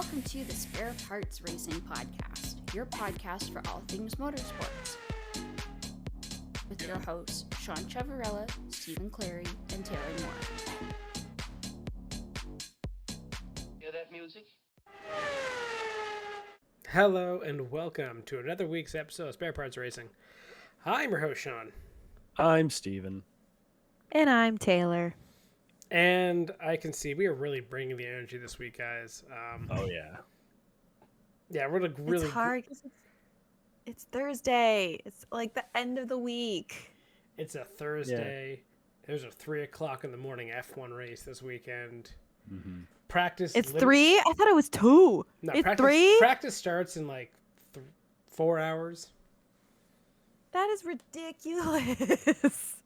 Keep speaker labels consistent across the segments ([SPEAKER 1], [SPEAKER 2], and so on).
[SPEAKER 1] Welcome to the Spare Parts Racing Podcast, your podcast for all things motorsports. With your hosts, Sean Chavarella, Stephen Clary, and Taylor Moore.
[SPEAKER 2] Hear that music?
[SPEAKER 3] Hello and welcome to another week's episode of Spare Parts Racing. I'm your host, Sean.
[SPEAKER 4] I'm Steven.
[SPEAKER 5] And I'm Taylor.
[SPEAKER 3] And I can see we are really bringing the energy this week, guys.
[SPEAKER 4] Oh, yeah.
[SPEAKER 3] Yeah, we're like really...
[SPEAKER 5] It's hard because it's Thursday. It's like the end of the week.
[SPEAKER 3] It's a Thursday. Yeah. There's a 3 o'clock in the morning F1 race this weekend.
[SPEAKER 4] Mm-hmm.
[SPEAKER 3] Practice...
[SPEAKER 5] It's 3? I thought it was 2.
[SPEAKER 3] No,
[SPEAKER 5] it's
[SPEAKER 3] practice,
[SPEAKER 5] 3?
[SPEAKER 3] Practice starts in like 4 hours.
[SPEAKER 5] That is ridiculous.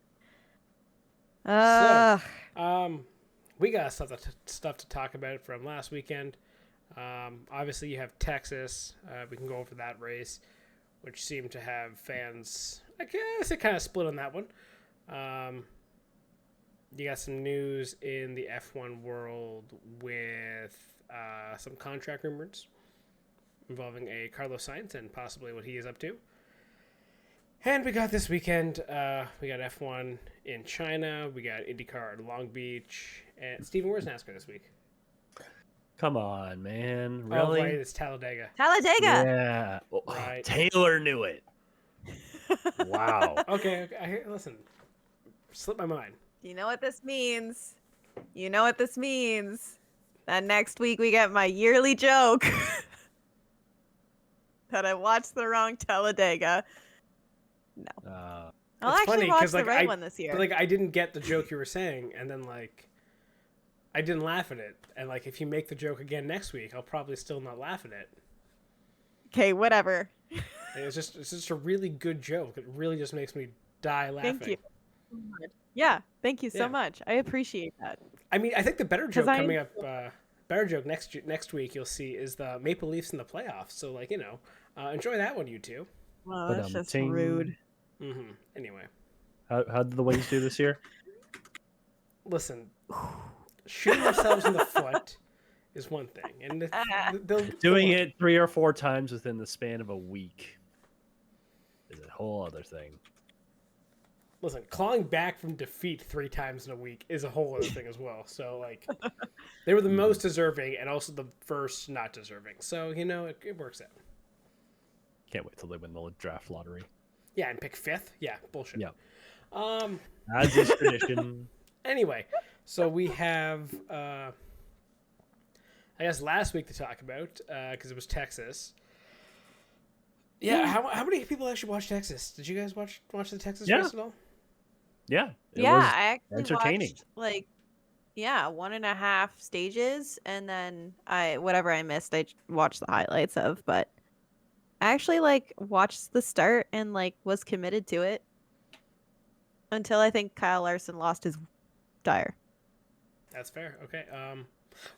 [SPEAKER 3] We got stuff to talk about from last weekend. Obviously, you have Texas. We can go over that race, which seemed to have fans, I guess, it kind of split on that one. You got some news in the F1 world with some contract rumors involving a Carlos Sainz and possibly what he is up to. And we got this weekend, we got F1 in China, we got IndyCar in Long Beach, and Steven, where's Nascar this week?
[SPEAKER 4] Come on, man. Really?
[SPEAKER 3] Oh, right, it's Talladega.
[SPEAKER 5] Talladega!
[SPEAKER 4] Yeah.
[SPEAKER 3] Right.
[SPEAKER 4] Taylor knew it. Wow.
[SPEAKER 3] Okay, listen. Slipped my mind.
[SPEAKER 5] You know what this means? That next week we get my yearly joke that I watched the wrong Talladega. No. I'll actually watch the right one this year.
[SPEAKER 3] But, I didn't get the joke you were saying, and then, I didn't laugh at it. And, if you make the joke again next week, I'll probably still not laugh at it.
[SPEAKER 5] Okay, whatever.
[SPEAKER 3] It's just a really good joke. It really just makes me die laughing.
[SPEAKER 5] Thank you. Yeah, thank you so much. I appreciate that.
[SPEAKER 3] I mean, I think the better joke coming up, next week you'll see is the Maple Leafs in the playoffs. So, enjoy that one, you two.
[SPEAKER 5] Well, that's just rude.
[SPEAKER 3] Mm-hmm. Anyway.
[SPEAKER 4] How did the Wings do this year?
[SPEAKER 3] Listen, shooting ourselves in the foot is one thing. And
[SPEAKER 4] doing it 3 or 4 times within the span of a week is a whole other thing.
[SPEAKER 3] Listen, clawing back from defeat 3 times in a week is a whole other thing as well. So, they were the most deserving and also the first not deserving. So, it works out.
[SPEAKER 4] Can't wait till they win the draft lottery.
[SPEAKER 3] Yeah, and pick 5th? Yeah, bullshit.
[SPEAKER 4] Yeah. As is tradition.
[SPEAKER 3] Anyway, so we have, I guess, last week to talk about, because it was Texas. Yeah, how many people actually watched Texas? Did you guys watch the Texas race at all?
[SPEAKER 4] Yeah.
[SPEAKER 5] I actually
[SPEAKER 4] entertaining.
[SPEAKER 5] Watched, 1.5 stages, and then whatever I missed, I watched the highlights of, but I actually watched the start and was committed to it until I think Kyle Larson lost his tire.
[SPEAKER 3] That's fair. Okay.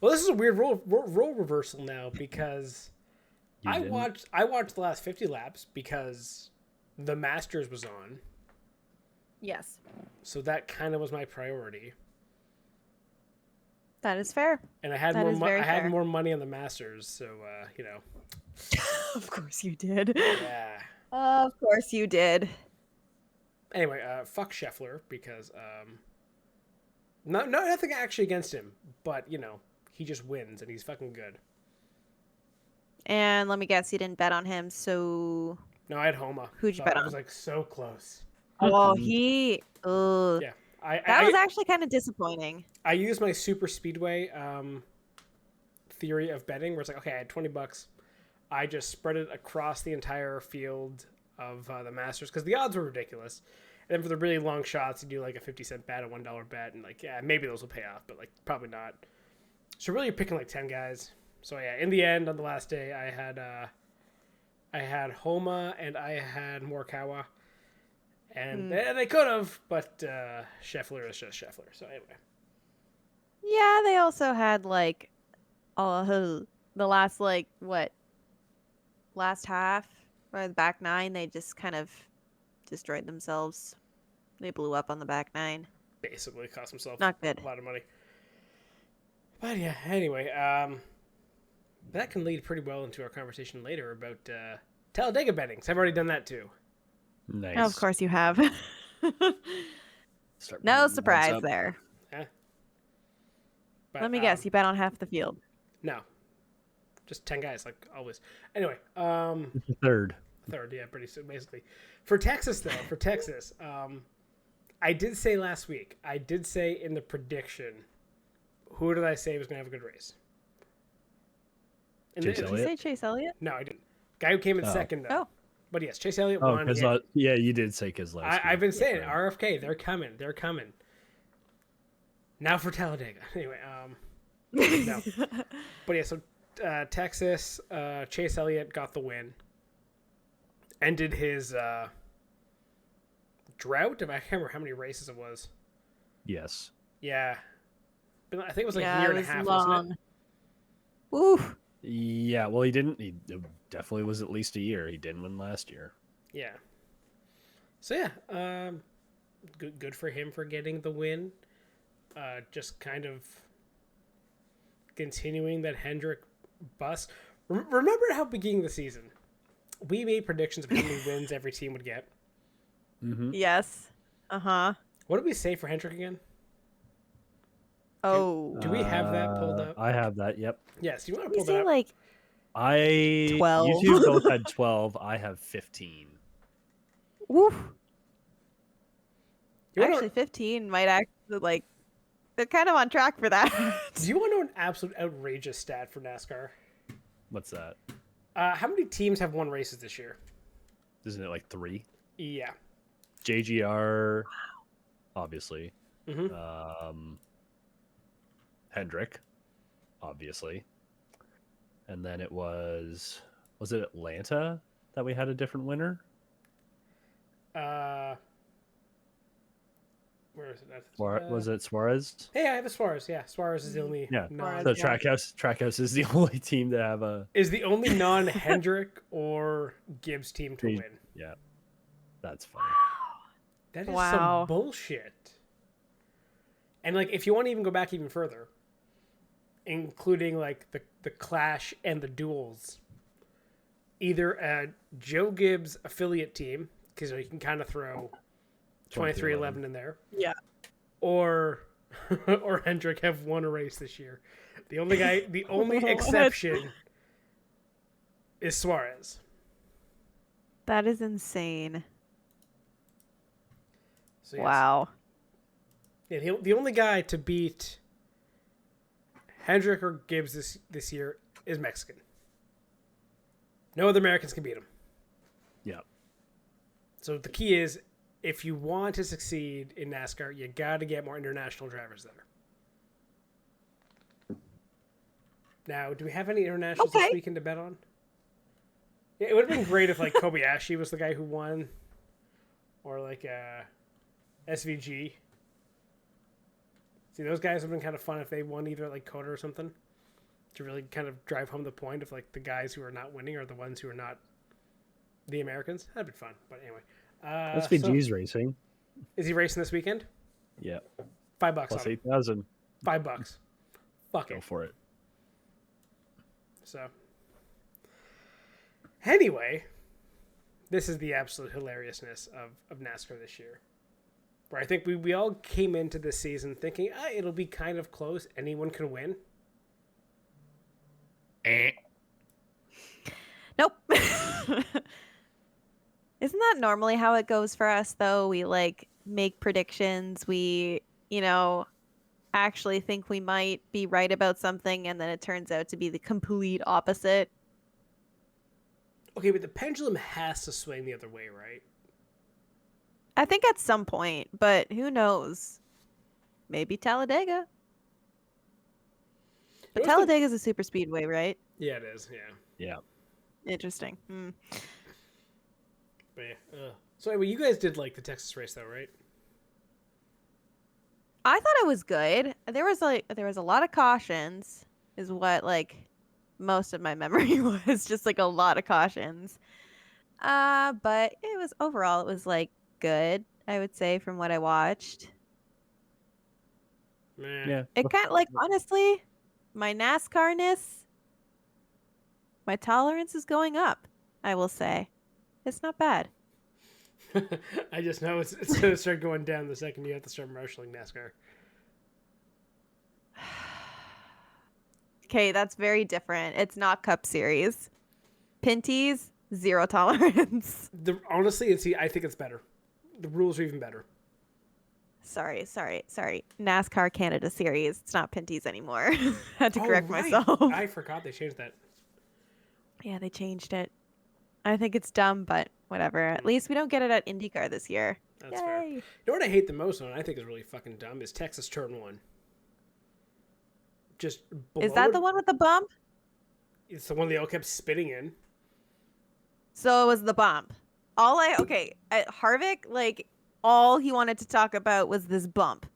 [SPEAKER 3] Well, this is a weird role reversal now because I watched the last 50 laps because the Masters was on.
[SPEAKER 5] Yes.
[SPEAKER 3] So that kind of was my priority.
[SPEAKER 5] That is fair.
[SPEAKER 3] And I had more money on the Masters, so
[SPEAKER 5] Of course you did.
[SPEAKER 3] Yeah.
[SPEAKER 5] Of course you did.
[SPEAKER 3] Anyway, fuck Scheffler because nothing actually against him, but he just wins and he's fucking good.
[SPEAKER 5] And let me guess, you didn't bet on him, so
[SPEAKER 3] no, I had Homa.
[SPEAKER 5] Who'd you bet on?
[SPEAKER 3] I was so close.
[SPEAKER 5] Oh,
[SPEAKER 3] Yeah.
[SPEAKER 5] That was actually kind of disappointing.
[SPEAKER 3] I used my super speedway theory of betting where it's okay, I had $20. I just spread it across the entire field of the Masters because the odds were ridiculous. And then for the really long shots, you do a 50-cent bet, a $1 bet, and maybe those will pay off, but probably not. So really, you're picking 10 guys. So yeah, in the end, on the last day, I had Homa and I had Morikawa, and they could have, but Scheffler is just Scheffler. So anyway.
[SPEAKER 5] Yeah, they also had the last last half or the back 9. They just kind of destroyed themselves. They blew up on the back 9.
[SPEAKER 3] Basically, cost himself
[SPEAKER 5] Not good.
[SPEAKER 3] a lot of money. But yeah, anyway, That can lead pretty well into our conversation later about Talladega betting. I've already done that too.
[SPEAKER 4] Nice.
[SPEAKER 5] Oh, of course you have.
[SPEAKER 4] Start
[SPEAKER 5] No
[SPEAKER 4] putting odds
[SPEAKER 5] surprise
[SPEAKER 4] up.
[SPEAKER 5] there.
[SPEAKER 3] Yeah. But,
[SPEAKER 5] Let me guess, you bet on half the field.
[SPEAKER 3] No. Just 10 guys, like always. Anyway,
[SPEAKER 4] Third.
[SPEAKER 3] yeah, pretty soon, basically. For Texas, I did say last week, in the prediction, who did I say was going to have a good race?
[SPEAKER 4] Chase
[SPEAKER 5] Did you
[SPEAKER 4] Elliott?
[SPEAKER 5] say Chase Elliott?
[SPEAKER 3] No, I didn't. Guy who came in second, though.
[SPEAKER 5] Oh.
[SPEAKER 3] But yes, Chase Elliott
[SPEAKER 4] Oh,
[SPEAKER 3] won.
[SPEAKER 4] because yeah, you did say Keselowski.
[SPEAKER 3] I've been saying it. RFK, they're coming. Now for Talladega. Anyway, no. But yeah, so Texas, Chase Elliott got the win. Ended his drought. I can't remember how many races it was.
[SPEAKER 4] Yes.
[SPEAKER 3] Yeah. But I think it was like
[SPEAKER 5] Yeah,
[SPEAKER 3] a year
[SPEAKER 5] it
[SPEAKER 3] and a
[SPEAKER 5] was
[SPEAKER 3] half,
[SPEAKER 5] long.
[SPEAKER 3] wasn't it?
[SPEAKER 5] Oof.
[SPEAKER 4] Yeah, well, he didn't. It definitely was at least a year. He didn't win last year.
[SPEAKER 3] Yeah. So yeah, good for him for getting the win. Just kind of continuing that Hendrick bust. Remember how beginning of the season, we made predictions of how many wins every team would get.
[SPEAKER 4] Mm-hmm.
[SPEAKER 5] Yes. Uh-huh.
[SPEAKER 3] What did we say for Hendrick again?
[SPEAKER 5] Oh.
[SPEAKER 3] Do we have that pulled up?
[SPEAKER 4] I have that. Yep.
[SPEAKER 3] Yes, you want to
[SPEAKER 5] We
[SPEAKER 3] pull that
[SPEAKER 5] say
[SPEAKER 3] up?
[SPEAKER 5] like 12.
[SPEAKER 4] You two both had 12. I have 15.
[SPEAKER 5] woof.
[SPEAKER 3] You wanna-
[SPEAKER 5] Actually 15 might actually like they're kind of on track for that.
[SPEAKER 3] Do you want to know an absolute outrageous stat for NASCAR?
[SPEAKER 4] What's that?
[SPEAKER 3] How many teams have won races this year?
[SPEAKER 4] Isn't it like 3?
[SPEAKER 3] Yeah.
[SPEAKER 4] JGR, obviously.
[SPEAKER 3] Mm-hmm.
[SPEAKER 4] Hendrick, obviously. And then it was it Atlanta that we had a different winner?
[SPEAKER 3] Where is it?
[SPEAKER 4] Was it Suarez?
[SPEAKER 3] Hey, I have a Suarez. Yeah, Suarez is the only
[SPEAKER 4] Yeah.
[SPEAKER 3] non
[SPEAKER 4] So Trackhouse is the only team to have a.
[SPEAKER 3] is the only non-Hendrick or Gibbs team to win.
[SPEAKER 4] Yeah, that's funny.
[SPEAKER 3] That is
[SPEAKER 5] Wow.
[SPEAKER 3] some bullshit. And like, if you want to even go back even further, including like the clash and the duels, either a Joe Gibbs affiliate team, because you can kind of throw 2311 in there.
[SPEAKER 5] Yeah.
[SPEAKER 3] Or Hendrick have won a race this year. The only exception is Suarez.
[SPEAKER 5] That is insane.
[SPEAKER 3] So, yes.
[SPEAKER 5] Wow.
[SPEAKER 3] Yeah, the only guy to beat Hendrick or Gibbs this year is Mexican. No other Americans can beat him.
[SPEAKER 4] Yeah.
[SPEAKER 3] So the key is, if you want to succeed in NASCAR, you got to get more international drivers there. Now, do we have any internationals this weekend to bet on? Yeah, it would have been great if like Kobayashi was the guy who won, or like SVG. See, those guys have been kind of fun if they won either like Coda or something, to really kind of drive home the point of like the guys who are not winning are the ones who are not the Americans. That'd be fun. But anyway.
[SPEAKER 4] SVG's racing.
[SPEAKER 3] Is he racing this weekend?
[SPEAKER 4] Yeah.
[SPEAKER 3] $5
[SPEAKER 4] Plus
[SPEAKER 3] on him.
[SPEAKER 4] 8,000.
[SPEAKER 3] $5. Fuck
[SPEAKER 4] Go
[SPEAKER 3] it.
[SPEAKER 4] for it.
[SPEAKER 3] So, anyway, this is the absolute hilariousness of NASCAR this year. Where I think we all came into this season thinking, it'll be kind of close. Anyone can win.
[SPEAKER 5] Nope. Isn't that normally how it goes for us, though? We, like, make predictions. We, actually think we might be right about something, and then it turns out to be the complete opposite.
[SPEAKER 3] Okay, but the pendulum has to swing the other way, right?
[SPEAKER 5] I think at some point, but who knows? Maybe Talladega. But Talladega is a super speedway, right?
[SPEAKER 3] Yeah, it is. Yeah.
[SPEAKER 4] Yeah.
[SPEAKER 5] Interesting.
[SPEAKER 3] But yeah. So anyway, you guys did like the Texas race, though, right?
[SPEAKER 5] I thought it was good. There was a lot of cautions, is what like most of my memory was. Just like a lot of cautions. But it was overall, it was like good, I would say, from what I watched.
[SPEAKER 3] Meh.
[SPEAKER 4] Yeah.
[SPEAKER 5] It kind of like, honestly, my NASCAR-ness My tolerance is going up, I will say. It's not bad.
[SPEAKER 3] I just know it's going to start going down the second you have to start marshalling NASCAR.
[SPEAKER 5] Okay, that's very different. It's not Cup Series. Pinties, 0 tolerance.
[SPEAKER 3] Honestly, I think it's better. The rules are even better.
[SPEAKER 5] Sorry. NASCAR Canada Series. It's not Pinties anymore. Had to correct myself.
[SPEAKER 3] I forgot they changed that.
[SPEAKER 5] Yeah, they changed it. I think it's dumb, but whatever. At least we don't get it at IndyCar this year.
[SPEAKER 3] That's
[SPEAKER 5] Yay.
[SPEAKER 3] fair. You know what I hate the most, and I think is really fucking dumb, is Texas Turn 1. Just
[SPEAKER 5] Is that the one with the bump?
[SPEAKER 3] It's the one they all kept spitting in.
[SPEAKER 5] So it was the bump. At Harvick, like, all he wanted to talk about was this bump.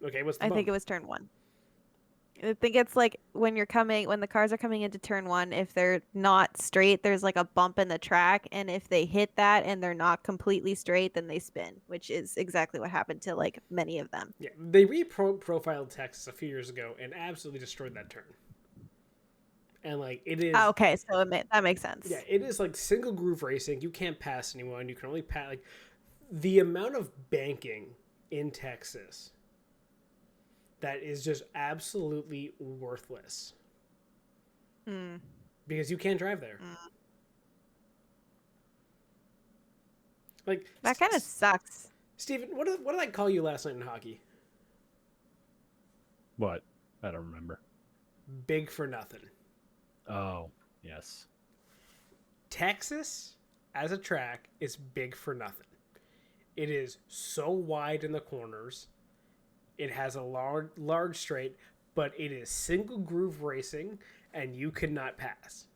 [SPEAKER 3] Okay, what's the bump?
[SPEAKER 5] I think it was turn 1. I think it's like when the cars are coming into turn 1, if they're not straight, there's like a bump in the track, and if they hit that and they're not completely straight, then they spin, which is exactly what happened to like many of them.
[SPEAKER 3] Yeah, they profiled Texas a few years ago and absolutely destroyed that turn. And like it is.
[SPEAKER 5] Okay, so that makes sense.
[SPEAKER 3] Yeah, it is like single groove racing. You can't pass anyone. You can only pass like the amount of banking in Texas. That is just absolutely worthless. Because you can't drive there. Like
[SPEAKER 5] that kind of sucks.
[SPEAKER 3] Steven, what did I call you last night in hockey?
[SPEAKER 4] What? I don't remember.
[SPEAKER 3] Big for nothing.
[SPEAKER 4] Oh, yes.
[SPEAKER 3] Texas, as a track, is big for nothing. It is so wide in the corners. It has a large straight, but it is single groove racing, and you cannot pass.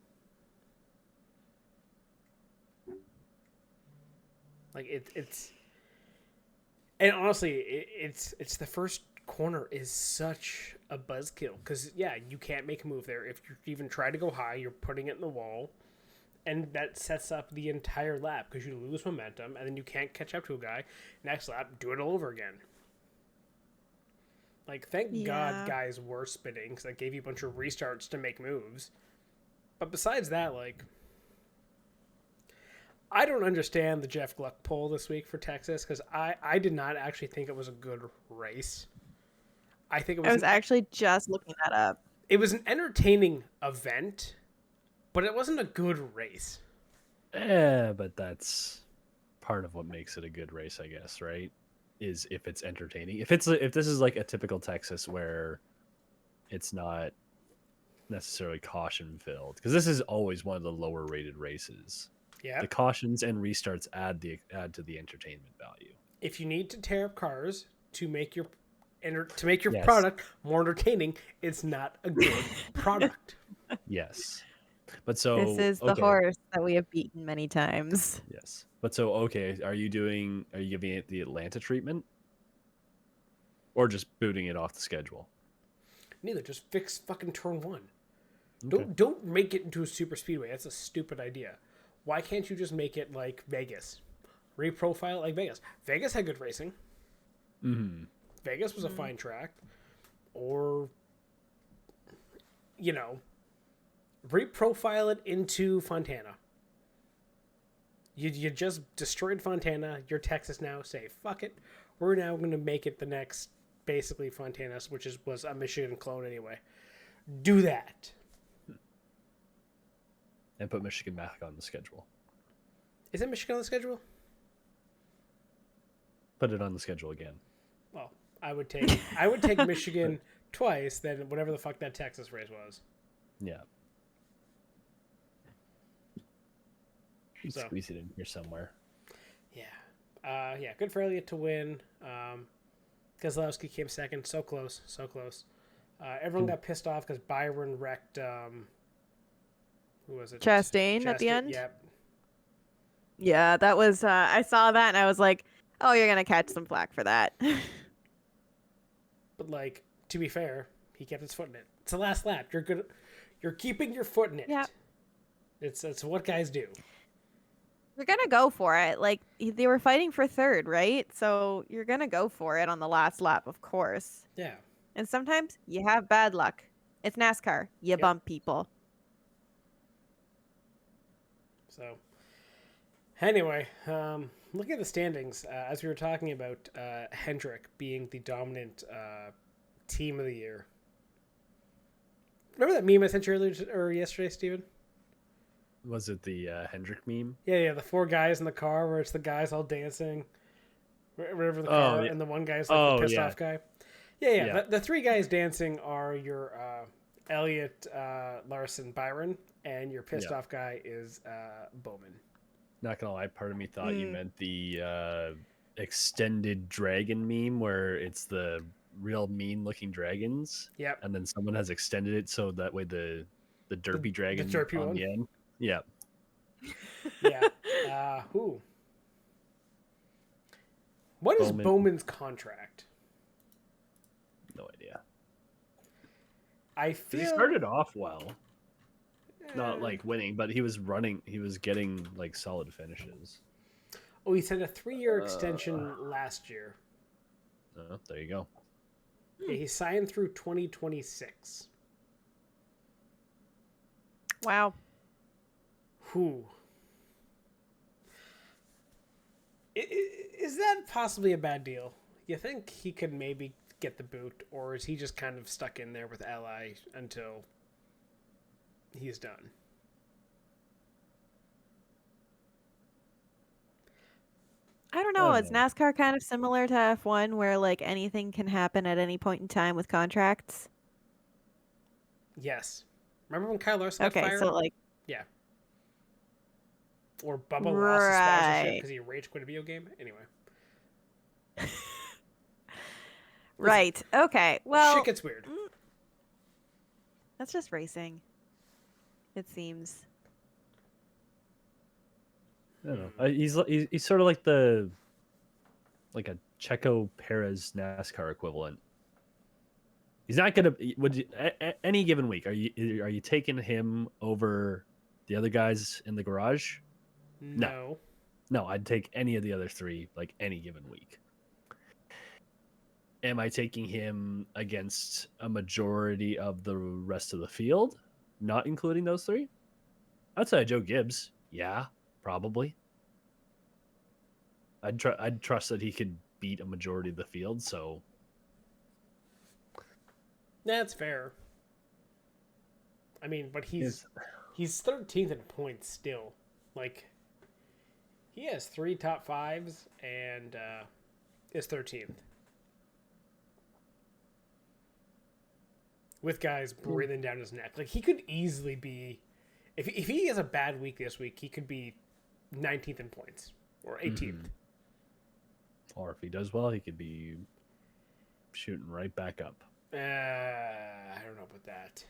[SPEAKER 3] Like it's, and honestly, it's the first corner is such a buzzkill because you can't make a move there. If you even try to go high, you're putting it in the wall, and that sets up the entire lap because you lose momentum, and then you can't catch up to a guy. Next lap, do it all over again. Like, thank God guys were spinning because that gave you a bunch of restarts to make moves. But besides that, like, I don't understand the Jeff Gluck poll this week for Texas because I did not actually think it was a good race. I was
[SPEAKER 5] actually just looking that up.
[SPEAKER 3] It was an entertaining event, but it wasn't a good race.
[SPEAKER 4] But that's part of what makes it a good race, I guess, right? Is if it's entertaining. If this is like a typical Texas where it's not necessarily caution filled, because this is always one of the lower rated races. Yeah, the cautions and restarts add to the entertainment value.
[SPEAKER 3] If you need to tear up cars to make your product more entertaining, it's not a good product.
[SPEAKER 4] Yes. But so
[SPEAKER 5] this is the horse that we have beaten many times.
[SPEAKER 4] Yes. But so are you giving it the Atlanta treatment? Or just booting it off the schedule?
[SPEAKER 3] Neither, just fix fucking turn 1.
[SPEAKER 4] Okay.
[SPEAKER 3] Don't make it into a super speedway. That's a stupid idea. Why can't you just make it like Vegas? Reprofile it like Vegas. Vegas had good racing.
[SPEAKER 4] Mm-hmm.
[SPEAKER 3] Vegas was a fine track. Or reprofile it into Fontana. You just destroyed Fontana. You're Texas now. Say, fuck it. We're now going to make it the next, basically, Fontana, which was a Michigan clone anyway. Do that.
[SPEAKER 4] And put Michigan back on the schedule.
[SPEAKER 3] Is it Michigan on the schedule?
[SPEAKER 4] Put it on the schedule again.
[SPEAKER 3] Well, I would take Michigan twice than whatever the fuck that Texas race was.
[SPEAKER 4] Yeah. Squeeze it in here somewhere.
[SPEAKER 3] Yeah. Good for Elliott to win. Keselowski came second. So close. Everyone got pissed off because Byron wrecked, who was it?
[SPEAKER 5] Chastain at the end?
[SPEAKER 3] Yep.
[SPEAKER 5] Yeah, that was, I saw that and I was like, oh, you're going to catch some flack for that.
[SPEAKER 3] But like, to be fair, he kept his foot in it. It's the last lap. You're keeping your foot in it.
[SPEAKER 5] Yeah.
[SPEAKER 3] It's what guys do.
[SPEAKER 5] You're going to go for it. Like, they were fighting for third, right? So you're going to go for it on the last lap, of course.
[SPEAKER 3] Yeah.
[SPEAKER 5] And sometimes you have bad luck. It's NASCAR. You bump people.
[SPEAKER 3] So, anyway, looking at the standings, as we were talking about Hendrick being the dominant team of the year. Remember that meme I sent you earlier or yesterday, Steven?
[SPEAKER 4] Was it the Hendrick meme?
[SPEAKER 3] Yeah, the 4 guys in the car where it's the guys all dancing, wherever the car, and the one guy's like the pissed off guy. Yeah. The 3 guys dancing are your Elliott, Larson, Byron, and your pissed off guy is Bowman.
[SPEAKER 4] Not gonna lie, part of me thought you meant the extended dragon meme where it's the real mean looking dragons.
[SPEAKER 3] Yep.
[SPEAKER 4] And then someone has extended it so that way the derpy dragon
[SPEAKER 3] the derpy
[SPEAKER 4] on
[SPEAKER 3] one.
[SPEAKER 4] the end. Yeah.
[SPEAKER 3] Yeah. Who? What is Bowman's contract?
[SPEAKER 4] No idea.
[SPEAKER 3] I feel
[SPEAKER 4] He started off well. Not like winning, but he was getting like solid finishes.
[SPEAKER 3] Oh, he signed a 3-year extension last year.
[SPEAKER 4] There you go.
[SPEAKER 3] Yeah, he signed through 2026.
[SPEAKER 5] Wow.
[SPEAKER 3] Who? Is that possibly a bad deal? You think he could maybe get the boot, or is he just kind of stuck in there with Ally until he's done?
[SPEAKER 5] I don't know. Is NASCAR kind of similar to F1 where like anything can happen at any point in time with contracts?
[SPEAKER 3] Yes. Remember when Kyle Larson got fired?
[SPEAKER 5] So like...
[SPEAKER 3] Yeah. Or Bubba lost his sponsorship because he rage quit a video game? Anyway.
[SPEAKER 5] Right. Okay. Well...
[SPEAKER 3] Shit gets weird.
[SPEAKER 5] That's just racing. It seems.
[SPEAKER 4] I don't know. He's sort of like a Checo Perez NASCAR equivalent. He's not gonna. Any given week, are you taking him over the other guys in the garage?
[SPEAKER 3] No,
[SPEAKER 4] I'd take any of the other 3 like any given week. Am I taking him against a majority of the rest of the field, not including those 3? Outside Joe Gibbs, yeah. Probably. I'd trust that he could beat a majority of the field, so...
[SPEAKER 3] That's fair. I mean, but he's 13th in points still. Like, he has 3 top 5s and is 13th. With guys breathing down his neck. Like, he could easily be... If he has a bad week this week, he could be 19th in points or 18th.
[SPEAKER 4] Mm-hmm. Or if he does well, he could be shooting right back up.
[SPEAKER 3] I don't know about that.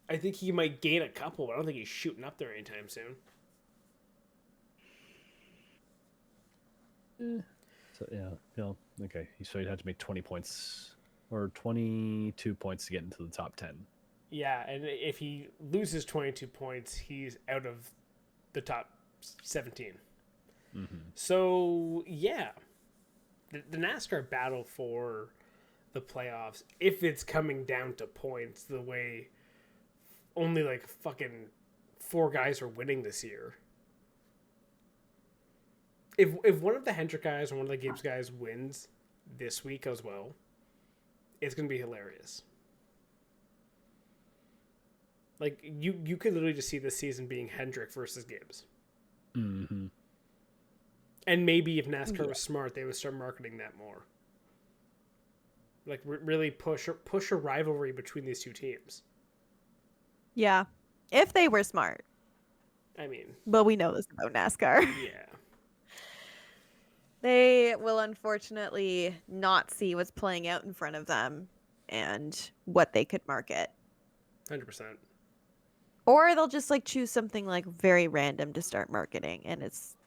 [SPEAKER 3] I think he might gain a couple, but I don't think he's shooting up there anytime soon.
[SPEAKER 4] So yeah, okay. So he'd have to make 20 points or 22 points to get into the top 10.
[SPEAKER 3] Yeah, and if he loses 22 points, he's out of the top 17.
[SPEAKER 4] Mm-hmm.
[SPEAKER 3] So, yeah. The NASCAR battle for the playoffs, if it's coming down to points the way only like fucking 4 guys are winning this year. If one of the Hendrick guys or one of the Gibbs guys wins this week as well, it's going to be hilarious. Like, you could literally just see this season being Hendrick versus Gibbs.
[SPEAKER 4] Mm-hmm.
[SPEAKER 3] And maybe if NASCAR was smart, they would start marketing that more. Like, really push a rivalry between these 2 teams.
[SPEAKER 5] Yeah. If they were smart.
[SPEAKER 3] I mean...
[SPEAKER 5] But we know this about NASCAR.
[SPEAKER 3] Yeah.
[SPEAKER 5] They will unfortunately not see what's playing out in front of them and what they could market.
[SPEAKER 3] 100%.
[SPEAKER 5] Or they'll just like choose something like very random to start marketing, and it's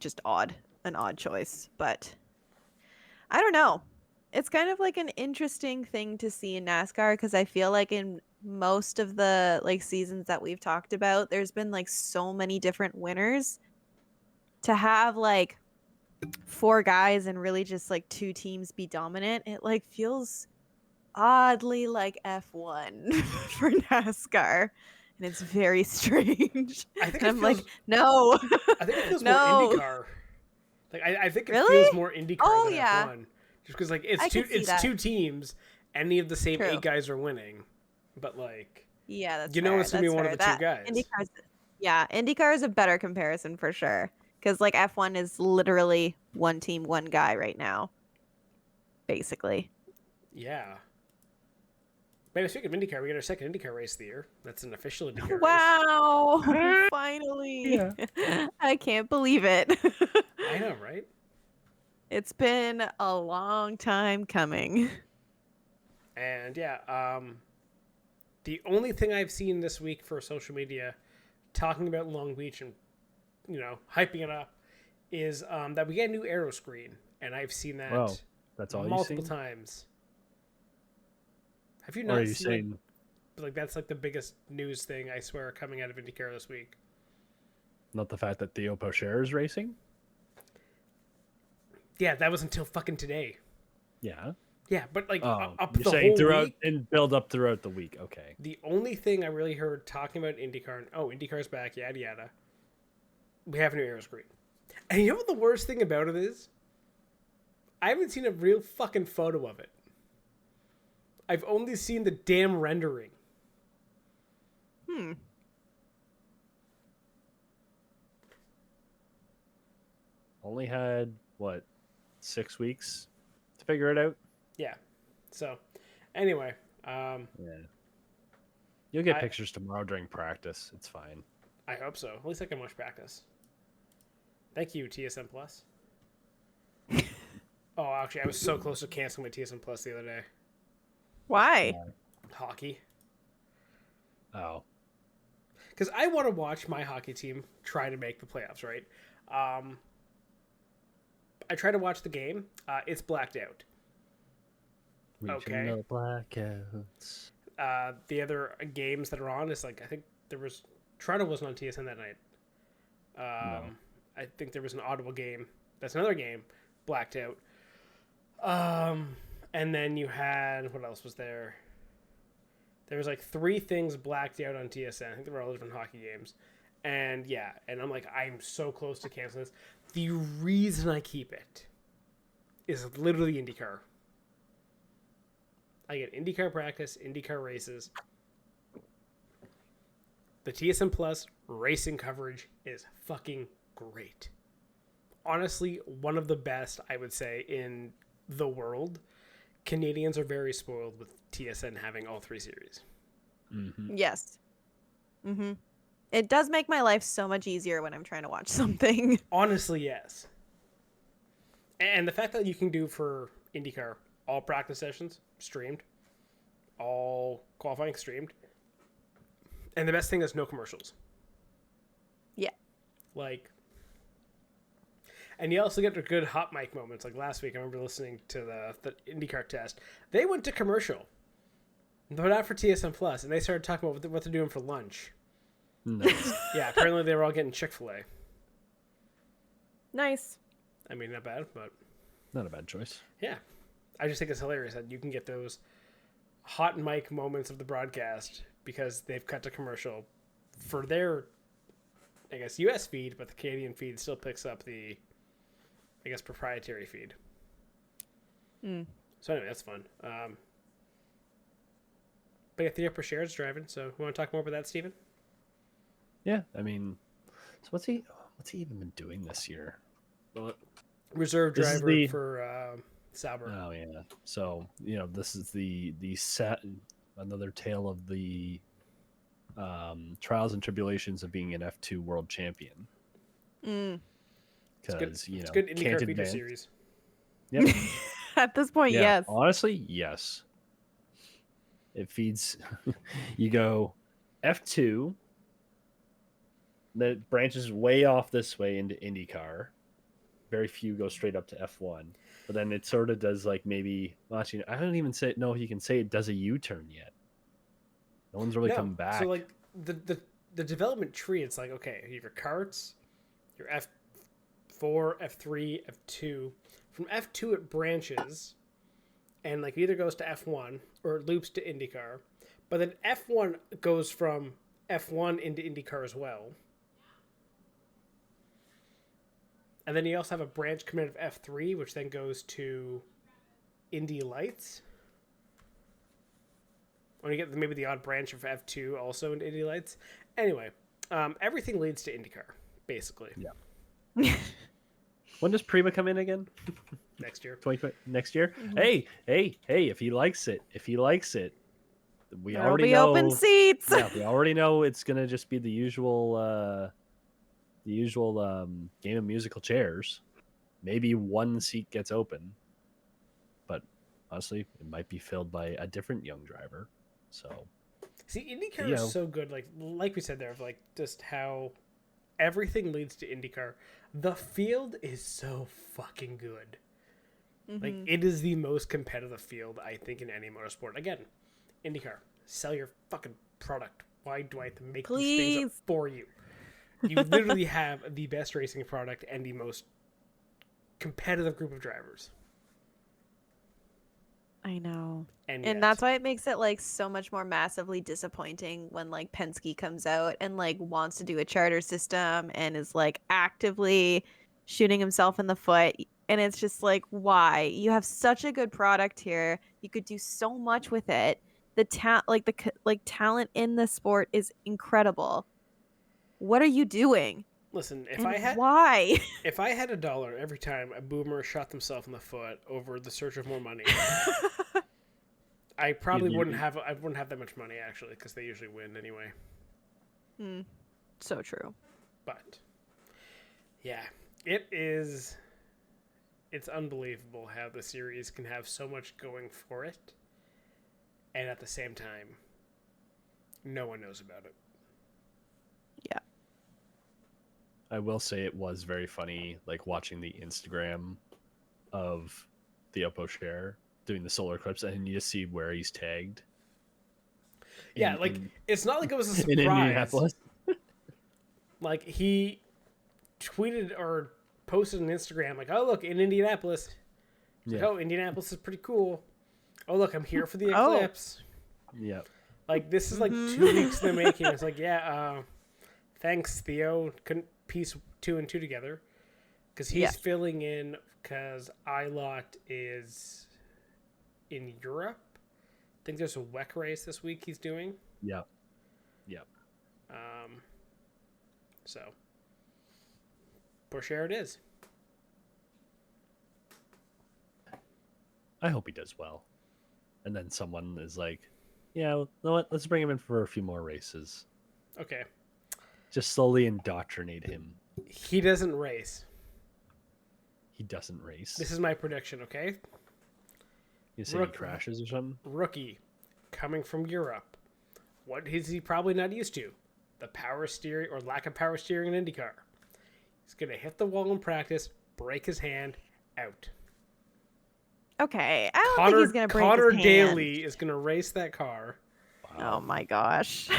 [SPEAKER 5] just an odd choice. But I don't know. It's kind of like an interesting thing to see in NASCAR because I feel like in most of the like seasons that we've talked about, there's been like so many different winners. To have like 4 guys and really just like 2 teams be dominant, it like feels oddly like F1 for NASCAR, and it's very strange.
[SPEAKER 3] I think
[SPEAKER 5] And
[SPEAKER 3] it
[SPEAKER 5] I'm like,
[SPEAKER 3] feels-
[SPEAKER 5] no,
[SPEAKER 3] I think it feels
[SPEAKER 5] no.
[SPEAKER 3] more IndyCar. Like I think it
[SPEAKER 5] Really?
[SPEAKER 3] feels more IndyCar
[SPEAKER 5] Oh,
[SPEAKER 3] than
[SPEAKER 5] yeah.
[SPEAKER 3] F1, just because like
[SPEAKER 5] I could see that.
[SPEAKER 3] two teams, any of the same
[SPEAKER 5] True.
[SPEAKER 3] 8 guys are winning, but like
[SPEAKER 5] Yeah, that's
[SPEAKER 3] you know
[SPEAKER 5] fair.
[SPEAKER 3] it's gonna be
[SPEAKER 5] That's
[SPEAKER 3] one
[SPEAKER 5] fair.
[SPEAKER 3] of the 2 guys.
[SPEAKER 5] IndyCar is a better comparison for sure. Because like F1 is literally one team, one guy right now, basically.
[SPEAKER 3] Yeah. Man, speaking of IndyCar, we got our second IndyCar race of the year. That's an official IndyCar race.
[SPEAKER 5] Wow! Finally, I can't believe it.
[SPEAKER 3] I know, right?
[SPEAKER 5] It's been a long time coming.
[SPEAKER 3] And yeah, the only thing I've seen this week for social media talking about Long Beach and hyping it up is that we get a new aero screen, and I've seen that
[SPEAKER 4] Wow, that's all
[SPEAKER 3] multiple
[SPEAKER 4] you've seen?
[SPEAKER 3] times. Have you
[SPEAKER 4] Or
[SPEAKER 3] not
[SPEAKER 4] are you
[SPEAKER 3] seen
[SPEAKER 4] saying
[SPEAKER 3] like that's like the biggest news thing I swear coming out of IndyCar this week?
[SPEAKER 4] not the fact that Theo Pocher is racing?
[SPEAKER 3] Yeah, that was until fucking today.
[SPEAKER 4] Yeah.
[SPEAKER 3] Yeah, but like
[SPEAKER 4] Oh,
[SPEAKER 3] up
[SPEAKER 4] you're
[SPEAKER 3] the
[SPEAKER 4] saying
[SPEAKER 3] whole
[SPEAKER 4] throughout
[SPEAKER 3] week.
[SPEAKER 4] and build up throughout the week. Okay.
[SPEAKER 3] The only thing I really heard talking about IndyCar, and IndyCar's back, yada yada. We have a new aero screen. And you know what the worst thing about it is? I haven't seen a real fucking photo of it. I've only seen the damn rendering.
[SPEAKER 4] Only had, what, 6 weeks to figure it out?
[SPEAKER 3] Yeah. So, anyway.
[SPEAKER 4] Yeah. You'll get pictures tomorrow during practice. It's fine.
[SPEAKER 3] I hope so. At least I can watch practice. Thank you, TSN Plus. Oh, actually, I was so close to canceling my TSN Plus the other day.
[SPEAKER 5] Why?
[SPEAKER 3] Hockey.
[SPEAKER 4] Oh.
[SPEAKER 3] Because I want to watch my hockey team try to make the playoffs, right? I try to watch the game. It's blacked out. Okay.
[SPEAKER 4] Regional blackouts.
[SPEAKER 3] The other games that are on is like, I think Toronto wasn't on TSN that night.
[SPEAKER 4] No.
[SPEAKER 3] I think there was an Ottawa game. That's another game blacked out. And then you had, what else was there? There was like 3 things blacked out on TSN. I think they were all different hockey games. And yeah, and I'm like, I'm so close to canceling this. The reason I keep it is literally IndyCar. I get IndyCar practice, IndyCar races. The TSN Plus racing coverage is fucking great. Honestly, one of the best, I would say, in the world. Canadians are very spoiled with TSN having all 3 series.
[SPEAKER 4] Mm-hmm.
[SPEAKER 5] Yes. Mm-hmm. It does make my life so much easier when I'm trying to watch something.
[SPEAKER 3] Honestly, yes. And the fact that you can do for IndyCar all practice sessions streamed, all qualifying streamed, and the best thing is no commercials.
[SPEAKER 5] Yeah.
[SPEAKER 3] Like, and you also get the good hot mic moments. Like last week, I remember listening to the IndyCar test. They went to commercial, but not for TSN Plus, and they started talking about what they're doing for lunch.
[SPEAKER 4] Nice.
[SPEAKER 3] Yeah, apparently they were all getting Chick-fil-A.
[SPEAKER 5] Nice.
[SPEAKER 3] I mean, not bad, but
[SPEAKER 4] Not a bad choice.
[SPEAKER 3] yeah. I just think it's hilarious that you can get those hot mic moments of the broadcast because they've cut to commercial for their, I guess, US feed, but the Canadian feed still picks up the, I guess, proprietary feed. So anyway, that's fun. But yeah, Theo Pocher's driving, so you want to talk more about that, Steven?
[SPEAKER 4] Yeah, I mean, so what's he even been doing this year? Well,
[SPEAKER 3] Reserve
[SPEAKER 4] This is
[SPEAKER 3] driver
[SPEAKER 4] the-
[SPEAKER 3] for Sauber.
[SPEAKER 4] oh yeah. So this is the another tale of the trials and tribulations of being an F2 world champion. Because
[SPEAKER 3] It's good IndyCar
[SPEAKER 4] can't
[SPEAKER 3] feature
[SPEAKER 4] advance.
[SPEAKER 3] series.
[SPEAKER 4] Yep.
[SPEAKER 5] At this point,
[SPEAKER 4] Yeah,
[SPEAKER 5] yes.
[SPEAKER 4] honestly, yes. It feeds. You go F2, that branches way off this way into IndyCar. Very few go straight up to F1, but then it sort of does like maybe. Well, actually, I don't even say no. You can say it does a U-turn yet. No one's really come back.
[SPEAKER 3] So like the development tree, it's like, okay, you have your karts, your F4, F3, F2. From F2 it branches and like either goes to F1 or it loops to IndyCar, but then F1 goes from F1 into IndyCar as well. And then you also have a branch coming out of F3, which then goes to Indy Lights. Or you get maybe the odd branch of F2 also into Indy Lights. Anyway, everything leads to IndyCar, basically.
[SPEAKER 4] Yeah. When does Prima come in again?
[SPEAKER 3] Next year.
[SPEAKER 4] Next year?
[SPEAKER 5] Mhm.
[SPEAKER 4] Hey, if he likes it, we
[SPEAKER 5] There'll
[SPEAKER 4] already
[SPEAKER 5] be
[SPEAKER 4] know.
[SPEAKER 5] open seats.
[SPEAKER 4] Yeah, we already know it's gonna just be the usual game of musical chairs. Maybe one seat gets open, but honestly, it might be filled by a different young driver. So
[SPEAKER 3] See, IndyCar is so good. Like we said there, of like just how everything leads to IndyCar. The field is so fucking good. Like, it is the most competitive field, I think, in any motorsport. Again, IndyCar, sell your fucking product. Why do I have to make these things up for you? You literally have the best racing product and the most competitive group of drivers.
[SPEAKER 5] I know.
[SPEAKER 3] And
[SPEAKER 5] that's why it makes it like so much more massively disappointing when like Penske comes out and like wants to do a charter system and is like actively shooting himself in the foot. And it's just like, why? You have such a good product here. You could do so much with it. The talent in the sport is incredible. What are you doing?
[SPEAKER 3] listen,
[SPEAKER 5] Why?
[SPEAKER 3] if I had $1 every time a boomer shot themselves in the foot over the search of more money, I probably wouldn't have that much money actually, because they usually win anyway.
[SPEAKER 5] So true.
[SPEAKER 3] But yeah, it's unbelievable how the series can have so much going for it, and at the same time, no one knows about it.
[SPEAKER 5] Yeah.
[SPEAKER 4] I will say it was very funny, like watching the Instagram of the Oppo share doing the solar eclipse, and you just see where he's tagged.
[SPEAKER 3] Yeah, it's not like it was a surprise.
[SPEAKER 4] In Indianapolis.
[SPEAKER 3] Like, he tweeted or posted on Instagram, like, oh, look, in Indianapolis. Like, oh, Indianapolis is pretty cool. Oh, look, I'm here for the eclipse.
[SPEAKER 4] Yeah.
[SPEAKER 3] Like, this is like 2 weeks in the making. It's like, yeah, thanks, Theo. Couldn't piece 2 and 2 together. Because he's filling in, because iLot is in Europe. I think there's a WEC race this week he's doing.
[SPEAKER 4] Yeah.
[SPEAKER 3] So, Busch Air it is.
[SPEAKER 4] I hope he does well. And then someone is like, yeah, you know what? Let's bring him in for a few more races.
[SPEAKER 3] Okay.
[SPEAKER 4] Just slowly indoctrinate him.
[SPEAKER 3] He doesn't race.
[SPEAKER 4] He doesn't race.
[SPEAKER 3] This is my prediction, okay?
[SPEAKER 4] You say he crashes or something?
[SPEAKER 3] Rookie, coming from Europe. What is he probably not used to? The power steering or lack of power steering in IndyCar. He's going to hit the wall in practice, break his hand, out.
[SPEAKER 5] Okay, I don't think he's going to break
[SPEAKER 3] Connor
[SPEAKER 5] his hand.
[SPEAKER 3] Daly is going to race that car.
[SPEAKER 4] Wow.
[SPEAKER 5] Oh my gosh.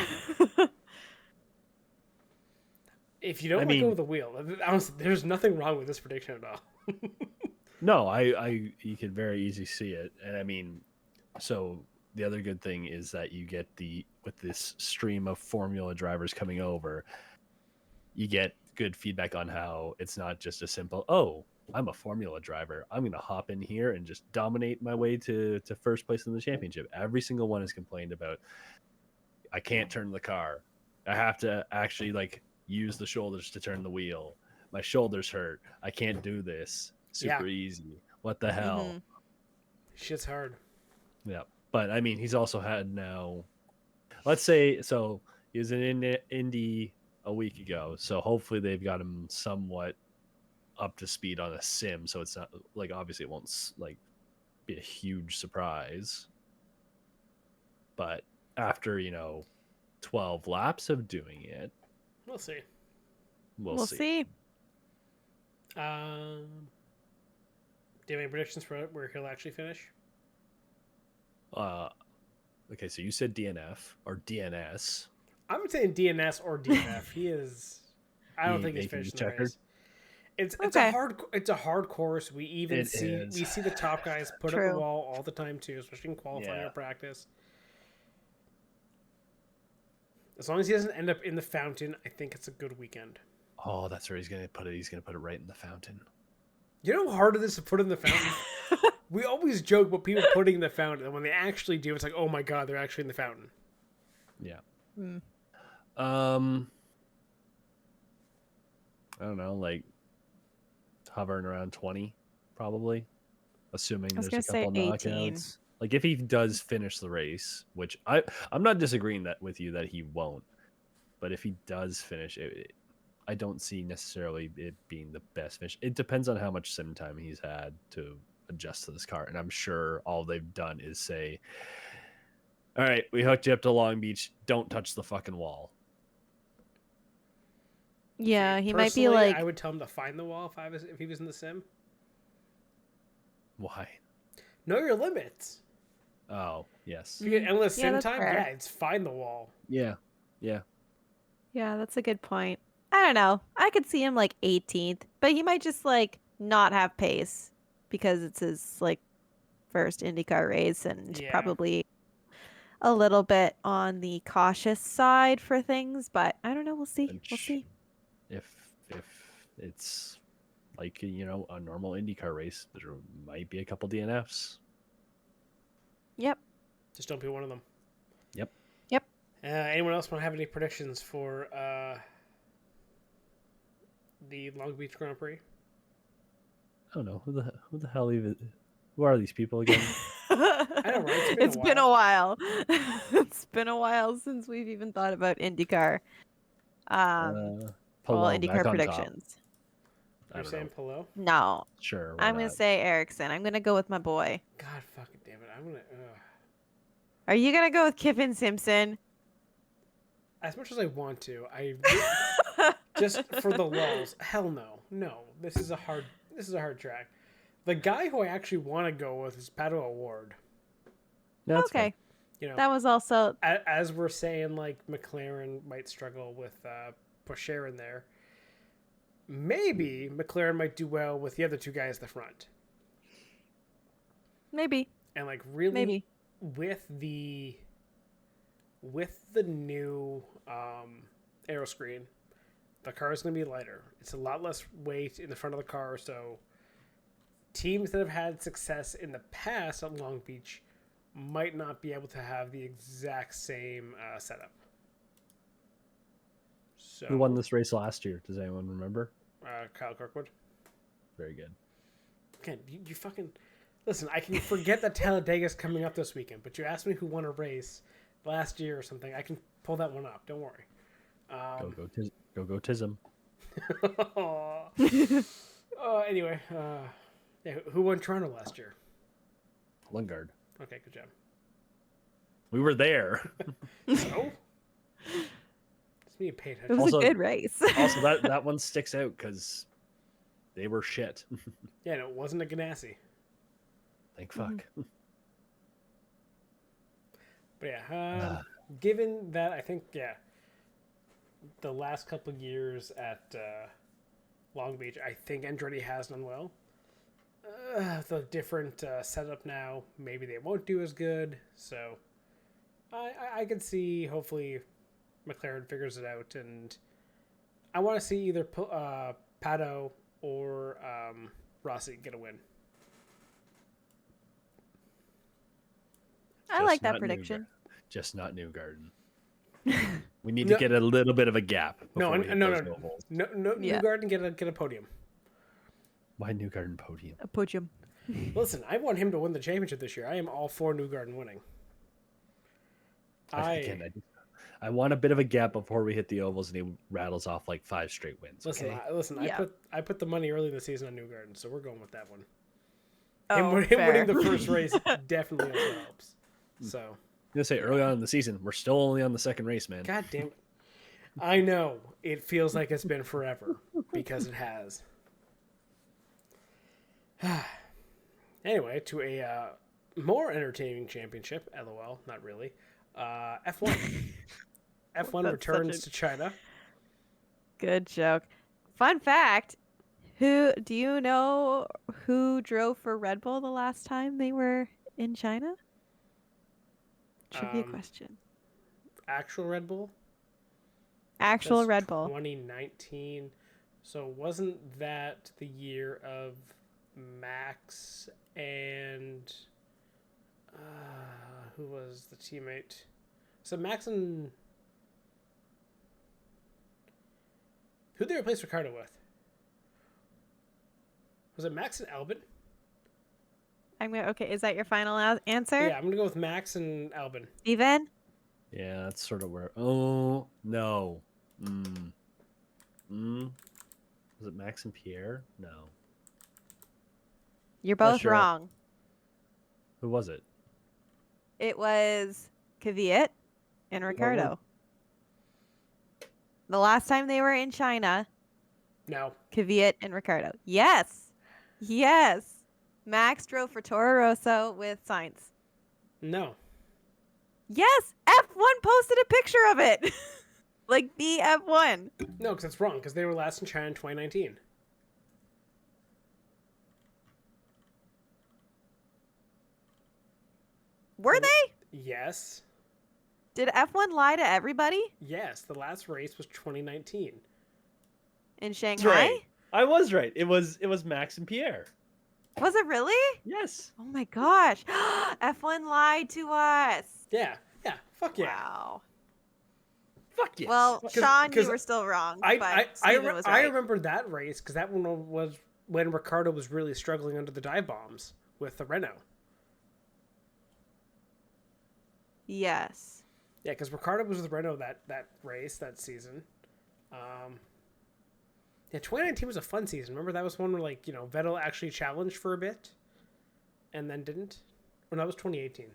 [SPEAKER 3] If you don't let go of the wheel, honestly, there's nothing wrong with this prediction at all.
[SPEAKER 4] No, you could very easily see it. And I mean, so the other good thing is that you get with this stream of Formula drivers coming over, you get good feedback on how it's not just a simple, oh, I'm a Formula driver, I'm going to hop in here and just dominate my way to first place in the championship. Every single one has complained about, I can't turn the car. I have to actually like use the shoulders to turn the wheel. My shoulders hurt. I can't do this. Super easy. What the hell?
[SPEAKER 5] Mm-hmm.
[SPEAKER 3] Shit's hard.
[SPEAKER 4] Yeah. But I mean, he's also had now, let's say, so he was in Indy a week ago. So hopefully they've got him somewhat up to speed on a sim. So it's not like, obviously it won't like be a huge surprise. But after, 12 laps of doing it,
[SPEAKER 3] We'll see.
[SPEAKER 4] We'll
[SPEAKER 5] see.
[SPEAKER 3] Do you have any predictions for where he'll actually finish?
[SPEAKER 4] Okay, so you said DNF or DNS.
[SPEAKER 3] I'm saying DNS or DNF. He is. I don't think he's finished the race. It's
[SPEAKER 5] Okay.
[SPEAKER 3] a hard course. We even see the top guys put up
[SPEAKER 5] True.
[SPEAKER 3] the wall all the time too, especially in qualifying or practice. As long as he doesn't end up in the fountain, I think it's a good weekend.
[SPEAKER 4] Oh, that's where he's gonna put it. He's gonna put it right in the fountain.
[SPEAKER 3] You know how hard it is to put in the fountain? We always joke about people putting in the fountain, and when they actually do, it's like, oh my god, they're actually in the fountain.
[SPEAKER 4] Yeah.
[SPEAKER 5] Mm.
[SPEAKER 4] I don't know, like hovering around 20, probably, assuming
[SPEAKER 5] I was
[SPEAKER 4] there's a
[SPEAKER 5] gonna
[SPEAKER 4] couple
[SPEAKER 5] say 18.
[SPEAKER 4] knockouts. Like if he does finish the race, which I'm not disagreeing that with you that he won't, but if he does finish it, I don't see necessarily it being the best finish. It depends on how much sim time he's had to adjust to this car, and I'm sure all they've done is say, "All right, we hooked you up to Long Beach. Don't touch the fucking wall."
[SPEAKER 5] Yeah, he might be
[SPEAKER 3] Personally,
[SPEAKER 5] like.
[SPEAKER 3] I would tell him to find the wall if he was in the sim.
[SPEAKER 4] Why?
[SPEAKER 3] Know your limits.
[SPEAKER 4] Oh, yes.
[SPEAKER 3] If you get endless sim
[SPEAKER 5] that's
[SPEAKER 3] time,
[SPEAKER 5] fair.
[SPEAKER 3] yeah, it's find the wall.
[SPEAKER 4] Yeah.
[SPEAKER 5] Yeah, that's a good point. I don't know. I could see him like 18th, but he might just like not have pace because it's his like first IndyCar race and
[SPEAKER 3] Yeah.
[SPEAKER 5] probably a little bit on the cautious side for things. But I don't know. We'll see. We'll
[SPEAKER 4] Which-
[SPEAKER 5] see.
[SPEAKER 4] If it's like, you know, a normal IndyCar race, there might be a couple DNFs.
[SPEAKER 5] Yep.
[SPEAKER 3] Just don't be one of them.
[SPEAKER 4] Yep.
[SPEAKER 3] Anyone else want to have any predictions for the Long Beach Grand Prix?
[SPEAKER 4] I don't know who the hell even. Who are these people again?
[SPEAKER 3] I know, right?
[SPEAKER 5] It's been a while. It's been a while since we've even thought about IndyCar.
[SPEAKER 4] Palou,
[SPEAKER 5] IndyCar
[SPEAKER 4] back on top.
[SPEAKER 5] predictions.
[SPEAKER 4] I
[SPEAKER 3] You're
[SPEAKER 4] don't
[SPEAKER 3] saying
[SPEAKER 4] know.
[SPEAKER 3] Palou?
[SPEAKER 5] No,
[SPEAKER 4] Sure. why
[SPEAKER 5] I'm gonna
[SPEAKER 4] not?
[SPEAKER 5] say Ericsson. I'm gonna go with my boy.
[SPEAKER 3] God fucking damn it! I'm gonna.
[SPEAKER 5] Are you gonna go with Kiffin Simpson?
[SPEAKER 3] As much as I want to, I just for the lulls. Hell no, no. This is a hard track. The guy who I actually want to go with is Pato O'Ward.
[SPEAKER 4] No, that's
[SPEAKER 5] Okay,
[SPEAKER 3] You know,
[SPEAKER 5] that was also
[SPEAKER 3] as we're saying, like McLaren might struggle with Pocher in there. Maybe McLaren might do well with the other two guys at the front,
[SPEAKER 5] maybe.
[SPEAKER 3] and like really
[SPEAKER 5] Maybe.
[SPEAKER 3] with the new aero screen, the car is going to be lighter. It's a lot less weight in the front of the car, so teams that have had success in the past at Long Beach might not be able to have the exact same setup. So,
[SPEAKER 4] Who won this race last year? Does anyone remember?
[SPEAKER 3] Kyle Kirkwood.
[SPEAKER 4] Very good.
[SPEAKER 3] Again, you fucking listen. I can forget that Talladega's coming up this weekend, but you asked me who won a race last year or something. I can pull that one up. Don't worry.
[SPEAKER 4] Go Tism.
[SPEAKER 3] Anyway, yeah, who won Toronto last year?
[SPEAKER 4] Lundgaard.
[SPEAKER 3] Okay, good job.
[SPEAKER 4] We were there.
[SPEAKER 3] So, it's me paid
[SPEAKER 5] It was
[SPEAKER 3] attention.
[SPEAKER 4] Also-
[SPEAKER 5] a good race.
[SPEAKER 4] Also, that one sticks out because they were shit.
[SPEAKER 3] Yeah, no, it wasn't a Ganassi.
[SPEAKER 4] Thank fuck.
[SPEAKER 3] But yeah, given that, I think the last couple of years at Long Beach, I think Andretti has done well. The different setup now, maybe they won't do as good. So I can see hopefully McLaren figures it out, and I want to see either Pato or Rossi get a win.
[SPEAKER 5] I
[SPEAKER 4] Just
[SPEAKER 5] like that
[SPEAKER 4] not
[SPEAKER 5] prediction.
[SPEAKER 4] Just not Newgarden. We need to get a little bit of a gap.
[SPEAKER 3] No,
[SPEAKER 4] before we hit
[SPEAKER 3] no.
[SPEAKER 4] those ovals.
[SPEAKER 3] No,
[SPEAKER 5] Yeah.
[SPEAKER 3] Newgarden get a podium.
[SPEAKER 4] Why Newgarden podium?
[SPEAKER 5] A podium.
[SPEAKER 3] Listen, I want him to win the championship this year. I am all for Newgarden winning.
[SPEAKER 4] I want a bit of a gap before we hit the ovals, and he rattles off like 5 straight wins.
[SPEAKER 3] Listen,
[SPEAKER 4] Okay?
[SPEAKER 5] Yeah.
[SPEAKER 3] I put the money early in the season on Newgarden, so we're going with that one.
[SPEAKER 5] Oh,
[SPEAKER 3] him
[SPEAKER 5] fair.
[SPEAKER 3] winning the first race definitely also helps. So,
[SPEAKER 4] I'm gonna say early on in the season, we're still only on the second race, man.
[SPEAKER 3] God damn it. I know it feels like it's been forever because it has. Anyway, to a more entertaining championship, LOL, not really. F1. F1
[SPEAKER 5] That's
[SPEAKER 3] returns
[SPEAKER 5] such a-
[SPEAKER 3] to China.
[SPEAKER 5] Good joke. Fun fact: Who do you know who drove for Red Bull the last time they were in China? Trivia question.
[SPEAKER 3] Actual Red Bull?
[SPEAKER 5] Actual
[SPEAKER 3] That's
[SPEAKER 5] Red Bull.
[SPEAKER 3] 2019. So wasn't that the year of Max and who was the teammate? So Max and who they replaced Ricardo with? Was it Max and Albon?
[SPEAKER 5] Okay, is that your final answer?
[SPEAKER 3] Yeah, I'm gonna go with Max and Albon.
[SPEAKER 5] Steven?
[SPEAKER 4] Yeah, that's sort of where. Oh no. Was it Max and Pierre? No.
[SPEAKER 5] You're both
[SPEAKER 4] sure.
[SPEAKER 5] wrong.
[SPEAKER 4] Who was it?
[SPEAKER 5] It was Kvyat and Ricardo.
[SPEAKER 4] one?
[SPEAKER 5] The last time they were in China,
[SPEAKER 3] No.
[SPEAKER 5] Kvyat and Ricardo. Yes. Yes. Max drove for Toro Rosso with Sainz.
[SPEAKER 3] No.
[SPEAKER 5] Yes. F1 posted a picture of it. Like the F1.
[SPEAKER 3] No, because that's wrong, because they were last in China in 2019.
[SPEAKER 5] Were they?
[SPEAKER 3] Yes.
[SPEAKER 5] Did F1 lie to everybody
[SPEAKER 3] Yes, the last race was 2019.
[SPEAKER 5] in Shanghai?
[SPEAKER 4] Right. I was right. It was Max and Pierre.
[SPEAKER 5] Was it really?
[SPEAKER 4] Yes.
[SPEAKER 5] Oh my gosh. F1 lied to us.
[SPEAKER 3] Yeah. Yeah. Fuck yeah.
[SPEAKER 5] Wow.
[SPEAKER 4] Fuck yes.
[SPEAKER 5] Well, Sean, you
[SPEAKER 3] 'cause
[SPEAKER 5] were still wrong.
[SPEAKER 3] I
[SPEAKER 5] but Steven was right.
[SPEAKER 3] remember that race because that one was when Ricardo was really struggling under the dive bombs with the Renault.
[SPEAKER 5] Yes.
[SPEAKER 3] Yeah, because Ricardo was with Renault that race that season. Yeah, 2019 was a fun season. Remember that was one where Vettel actually challenged for a bit, and then didn't. Or no, that was 2018.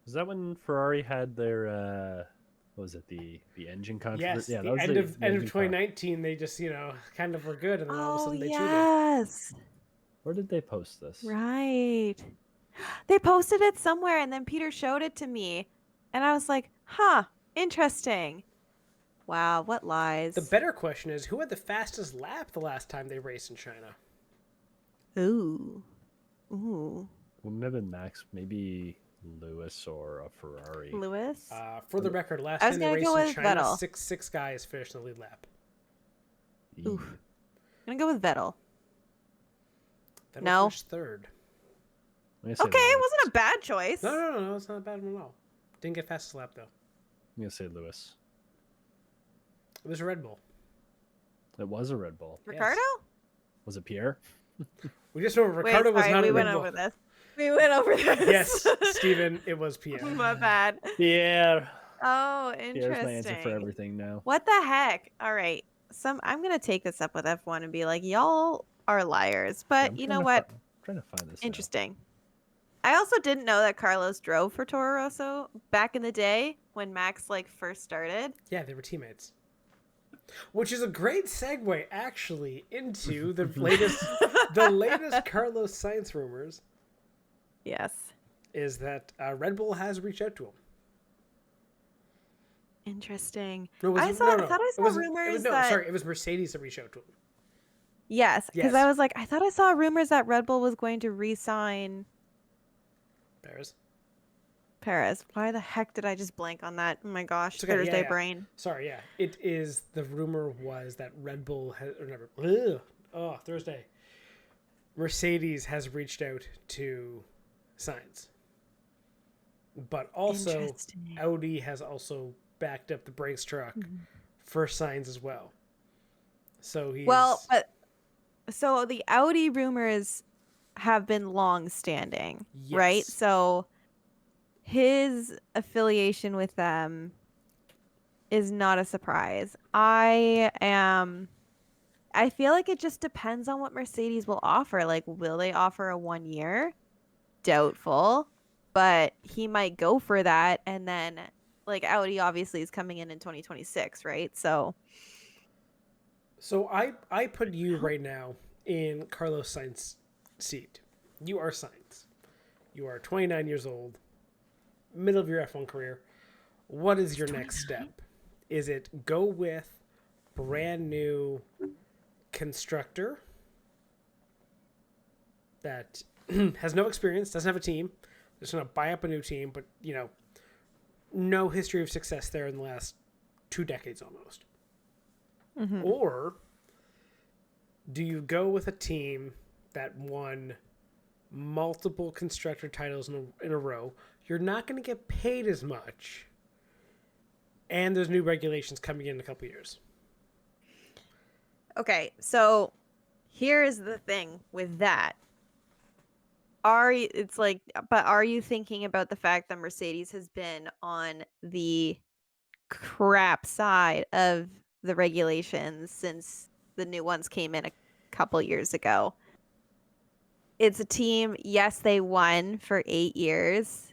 [SPEAKER 4] Was that when Ferrari had their what was it, the engine controversy?
[SPEAKER 3] Yes,
[SPEAKER 4] Yeah,
[SPEAKER 3] the
[SPEAKER 4] that was
[SPEAKER 3] end
[SPEAKER 4] the
[SPEAKER 3] of
[SPEAKER 4] engine
[SPEAKER 3] 2019, they just kind of were good, and then all of a
[SPEAKER 5] Oh,
[SPEAKER 3] sudden they cheated.
[SPEAKER 5] yes.
[SPEAKER 4] Where did they post this?
[SPEAKER 5] Right. They posted it somewhere, and then Peter showed it to me. And I was like, huh, interesting. Wow, what lies.
[SPEAKER 3] The better question is, who had the fastest lap the last time they raced in China?
[SPEAKER 5] Ooh. Ooh.
[SPEAKER 4] Wouldn't have been Max, maybe Lewis or a Ferrari.
[SPEAKER 5] Lewis?
[SPEAKER 3] For the record, last
[SPEAKER 5] I was
[SPEAKER 3] time they
[SPEAKER 5] gonna
[SPEAKER 3] raced
[SPEAKER 5] go
[SPEAKER 3] in
[SPEAKER 5] with
[SPEAKER 3] China,
[SPEAKER 5] Vettel.
[SPEAKER 3] six guys finished in the lead lap.
[SPEAKER 5] Oof. I'm going to go with Vettel.
[SPEAKER 3] Vettel
[SPEAKER 5] No.
[SPEAKER 3] finished third.
[SPEAKER 4] I'm gonna say
[SPEAKER 5] Okay, it
[SPEAKER 4] Lewis.
[SPEAKER 5] wasn't a bad choice.
[SPEAKER 3] No, it's not a bad one at all. Didn't get fastest lap, though.
[SPEAKER 4] I'm gonna say Lewis.
[SPEAKER 3] It was a Red Bull.
[SPEAKER 4] It was a Red Bull.
[SPEAKER 5] Ricardo?
[SPEAKER 4] Was it Pierre?
[SPEAKER 3] We just know Ricardo was not
[SPEAKER 5] we
[SPEAKER 3] a
[SPEAKER 5] went
[SPEAKER 3] Red Bull.
[SPEAKER 5] over this. We went over this.
[SPEAKER 3] Yes, Steven, it was Pierre.
[SPEAKER 5] My bad.
[SPEAKER 4] Yeah.
[SPEAKER 5] Oh, interesting.
[SPEAKER 4] Pierre's my answer for everything now.
[SPEAKER 5] What the heck? All right. I'm going to take this up with F1 and be like, y'all are liars. But
[SPEAKER 4] I'm
[SPEAKER 5] you
[SPEAKER 4] trying
[SPEAKER 5] know
[SPEAKER 4] to
[SPEAKER 5] what?
[SPEAKER 4] I'm trying to find this. now.
[SPEAKER 5] Interesting. I also didn't know that Carlos drove for Toro Rosso back in the day when Max first started.
[SPEAKER 3] Yeah, they were teammates. Which is a great segue, actually, into the latest Carlos Sainz rumors.
[SPEAKER 5] Yes.
[SPEAKER 3] Is that Red Bull has reached out to him.
[SPEAKER 5] Interesting.
[SPEAKER 3] No,
[SPEAKER 5] I thought I saw rumors that...
[SPEAKER 3] it was Mercedes that reached out to him.
[SPEAKER 5] Yes, because
[SPEAKER 3] Yes.
[SPEAKER 5] I was like, I thought I saw rumors that Red Bull was going to re-sign Perez. Why the heck did I just blank on that? Oh my gosh,
[SPEAKER 3] It's okay,
[SPEAKER 5] Thursday
[SPEAKER 3] yeah.
[SPEAKER 5] brain.
[SPEAKER 3] Sorry, yeah. It is, the rumor was that Red Bull has, or never, Thursday. Mercedes has reached out to Sainz. But also,
[SPEAKER 5] Interesting.
[SPEAKER 3] Audi has also backed up the brakes truck for Sainz as well. So he's...
[SPEAKER 5] So the Audi rumors have been long-standing, right?
[SPEAKER 3] Yes.
[SPEAKER 5] So his affiliation with them is not a surprise. I feel like it just depends on what Mercedes will offer. Will they offer a 1 year? Doubtful, but he might go for that. And then Audi obviously is coming in 2026, right? So
[SPEAKER 3] I put you right now in Carlos Sainz's seat. You are Sainz. You are 29 years old, middle of your F1 career. What is your next step? Is it go with brand new constructor that has no experience, doesn't have a team, just going to buy up a new team, but, no history of success there in the last 2 decades almost?
[SPEAKER 5] Mm-hmm.
[SPEAKER 3] Or do you go with a team that won multiple constructor titles in a row? You're not going to get paid as much, and there's new regulations coming in a couple years.
[SPEAKER 5] Okay, so here's the thing with that. Are you thinking about the fact that Mercedes has been on the crap side of the regulations since the new ones came in a couple years ago? It's a team, yes, they won for 8 years,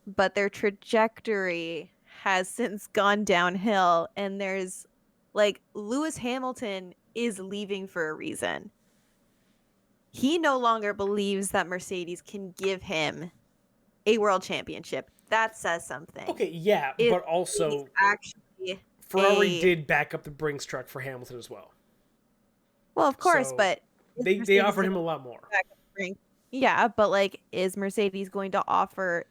[SPEAKER 5] but their trajectory has since gone downhill, and there's Lewis Hamilton is leaving for a reason. He no longer believes that Mercedes can give him a world championship. That says something.
[SPEAKER 3] Okay, yeah, but also
[SPEAKER 5] actually
[SPEAKER 3] Ferrari did back up the Brinks truck for Hamilton as well.
[SPEAKER 5] Well, of course,
[SPEAKER 3] So
[SPEAKER 5] but
[SPEAKER 3] they offered him a lot more.
[SPEAKER 5] Yeah, but is Mercedes going to offer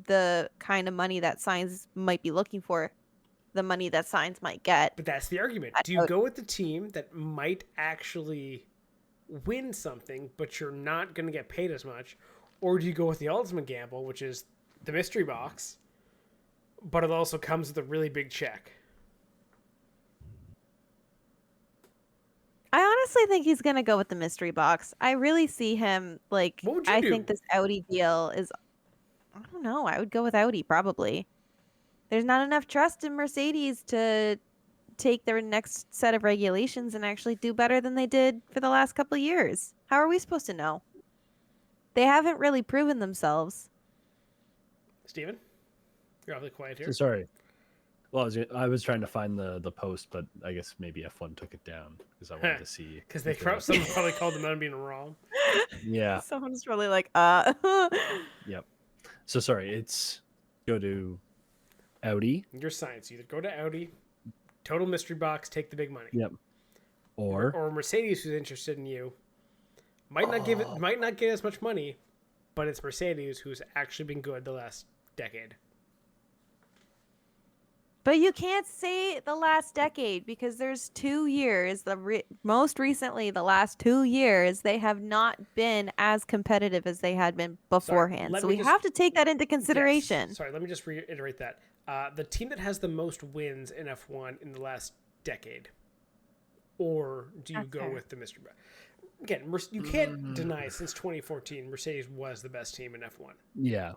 [SPEAKER 5] the kind of money that Sainz might be looking for, the money that Sainz might get?
[SPEAKER 3] But that's the argument. Do you go with the team that might actually win something, but you're not going to get paid as much? Or do you go with the ultimate gamble, which is the mystery box, but it also comes with a really big check?
[SPEAKER 5] I honestly think he's going to go with the mystery box. I really see him,
[SPEAKER 3] What would you do?
[SPEAKER 5] think this Audi deal is, I don't know, I would go with Audi probably. There's not enough trust in Mercedes to take their next set of regulations and actually do better than they did for the last couple of years. How are we supposed to know? They haven't really proven themselves.
[SPEAKER 3] Steven? You're awfully quiet here.
[SPEAKER 4] So sorry. Well, I was trying to find the post, but I guess maybe F1 took it down because I wanted to see.
[SPEAKER 3] Because someone probably called them out on being wrong.
[SPEAKER 4] Yeah.
[SPEAKER 5] Someone's probably
[SPEAKER 4] Yep. So sorry. It's go to Audi.
[SPEAKER 3] Your Sainz. Either go to Audi, total mystery box, take the big money.
[SPEAKER 4] Yep. Or
[SPEAKER 3] Mercedes, who's interested in you, might not get as much money, but it's Mercedes who's actually been good the last decade.
[SPEAKER 5] But you can't say the last decade because there's 2 years. Most recently, the last 2 years, they have not been as competitive as they had been beforehand. So we have to take that into consideration.
[SPEAKER 3] Yes. Sorry, let me just reiterate that. The team that has the most wins in F1 in the last decade, or do you go with the mystery box? Again, you can't deny since 2014, Mercedes was the best team in F1.
[SPEAKER 4] Yeah.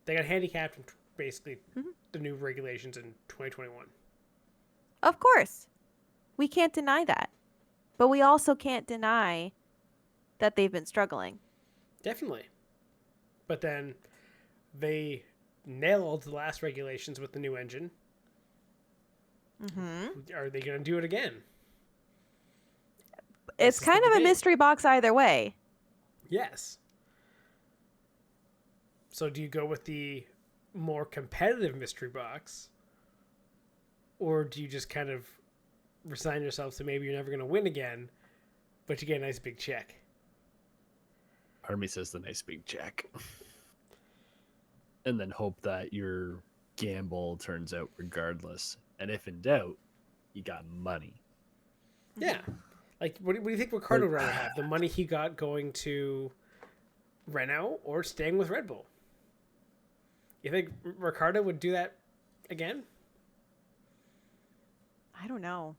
[SPEAKER 3] They got handicapped in basically the new regulations in 2021.
[SPEAKER 5] Of course. We can't deny that. But we also can't deny that they've been struggling.
[SPEAKER 3] Definitely. But then they nailed the last regulations with the new engine.
[SPEAKER 5] Mm-hmm.
[SPEAKER 3] Are they going to do it again?
[SPEAKER 5] It's kind of a mystery box either way.
[SPEAKER 3] Yes. So do you go with the more competitive mystery box, or do you just kind of resign yourself to maybe you're never going to win again, but you get a nice big check?
[SPEAKER 4] Part of me says the nice big check. And then hope that your gamble turns out regardless. And if in doubt, you got money.
[SPEAKER 3] Yeah. What do you think Ricciardo would rather have? The money he got going to Renault or staying with Red Bull? You think Ricciardo would do that again?
[SPEAKER 5] I don't know.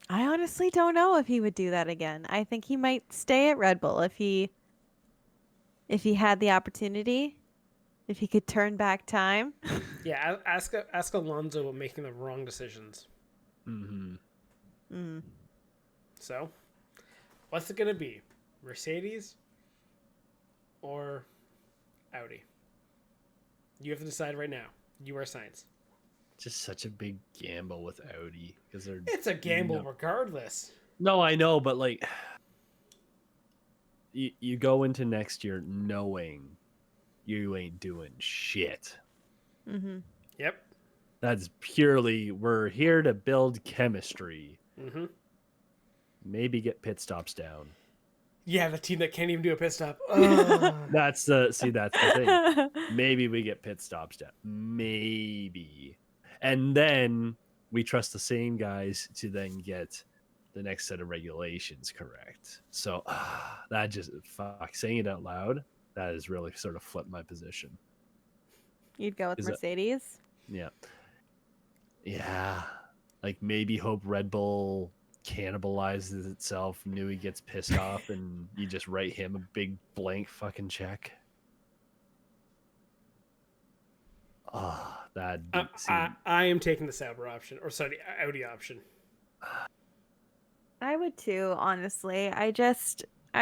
[SPEAKER 5] I honestly don't know if he would do that again. I think he might stay at Red Bull if he had the opportunity, if he could turn back time.
[SPEAKER 3] Yeah, ask Alonso about making the wrong decisions. So, what's it going to be? Mercedes or Audi? You have to decide right now. You are Sainz.
[SPEAKER 4] Just such a big gamble with Audi because they're.
[SPEAKER 3] It's a gamble regardless.
[SPEAKER 4] No, I know, but you go into next year knowing you ain't doing shit.
[SPEAKER 5] Mm-hmm.
[SPEAKER 3] Yep.
[SPEAKER 4] That's purely, we're here to build chemistry.
[SPEAKER 3] Mm-hmm.
[SPEAKER 4] Maybe get pit stops down.
[SPEAKER 3] Yeah, the team that can't even do a pit stop.
[SPEAKER 4] That's the thing. Maybe we get pit stops down. Maybe. And then we trust the same guys to then get the next set of regulations correct. So that just, fuck, saying it out loud, that has really sort of flipped my position.
[SPEAKER 5] You'd go with
[SPEAKER 4] Is that-
[SPEAKER 5] Mercedes?
[SPEAKER 4] Yeah. Yeah. Like maybe hope Red Bull cannibalizes itself. Newey gets pissed off and you just write him a big blank fucking check. Oh, that
[SPEAKER 3] I am taking the Sauber option, or sorry, Audi option.
[SPEAKER 5] I would too, honestly. I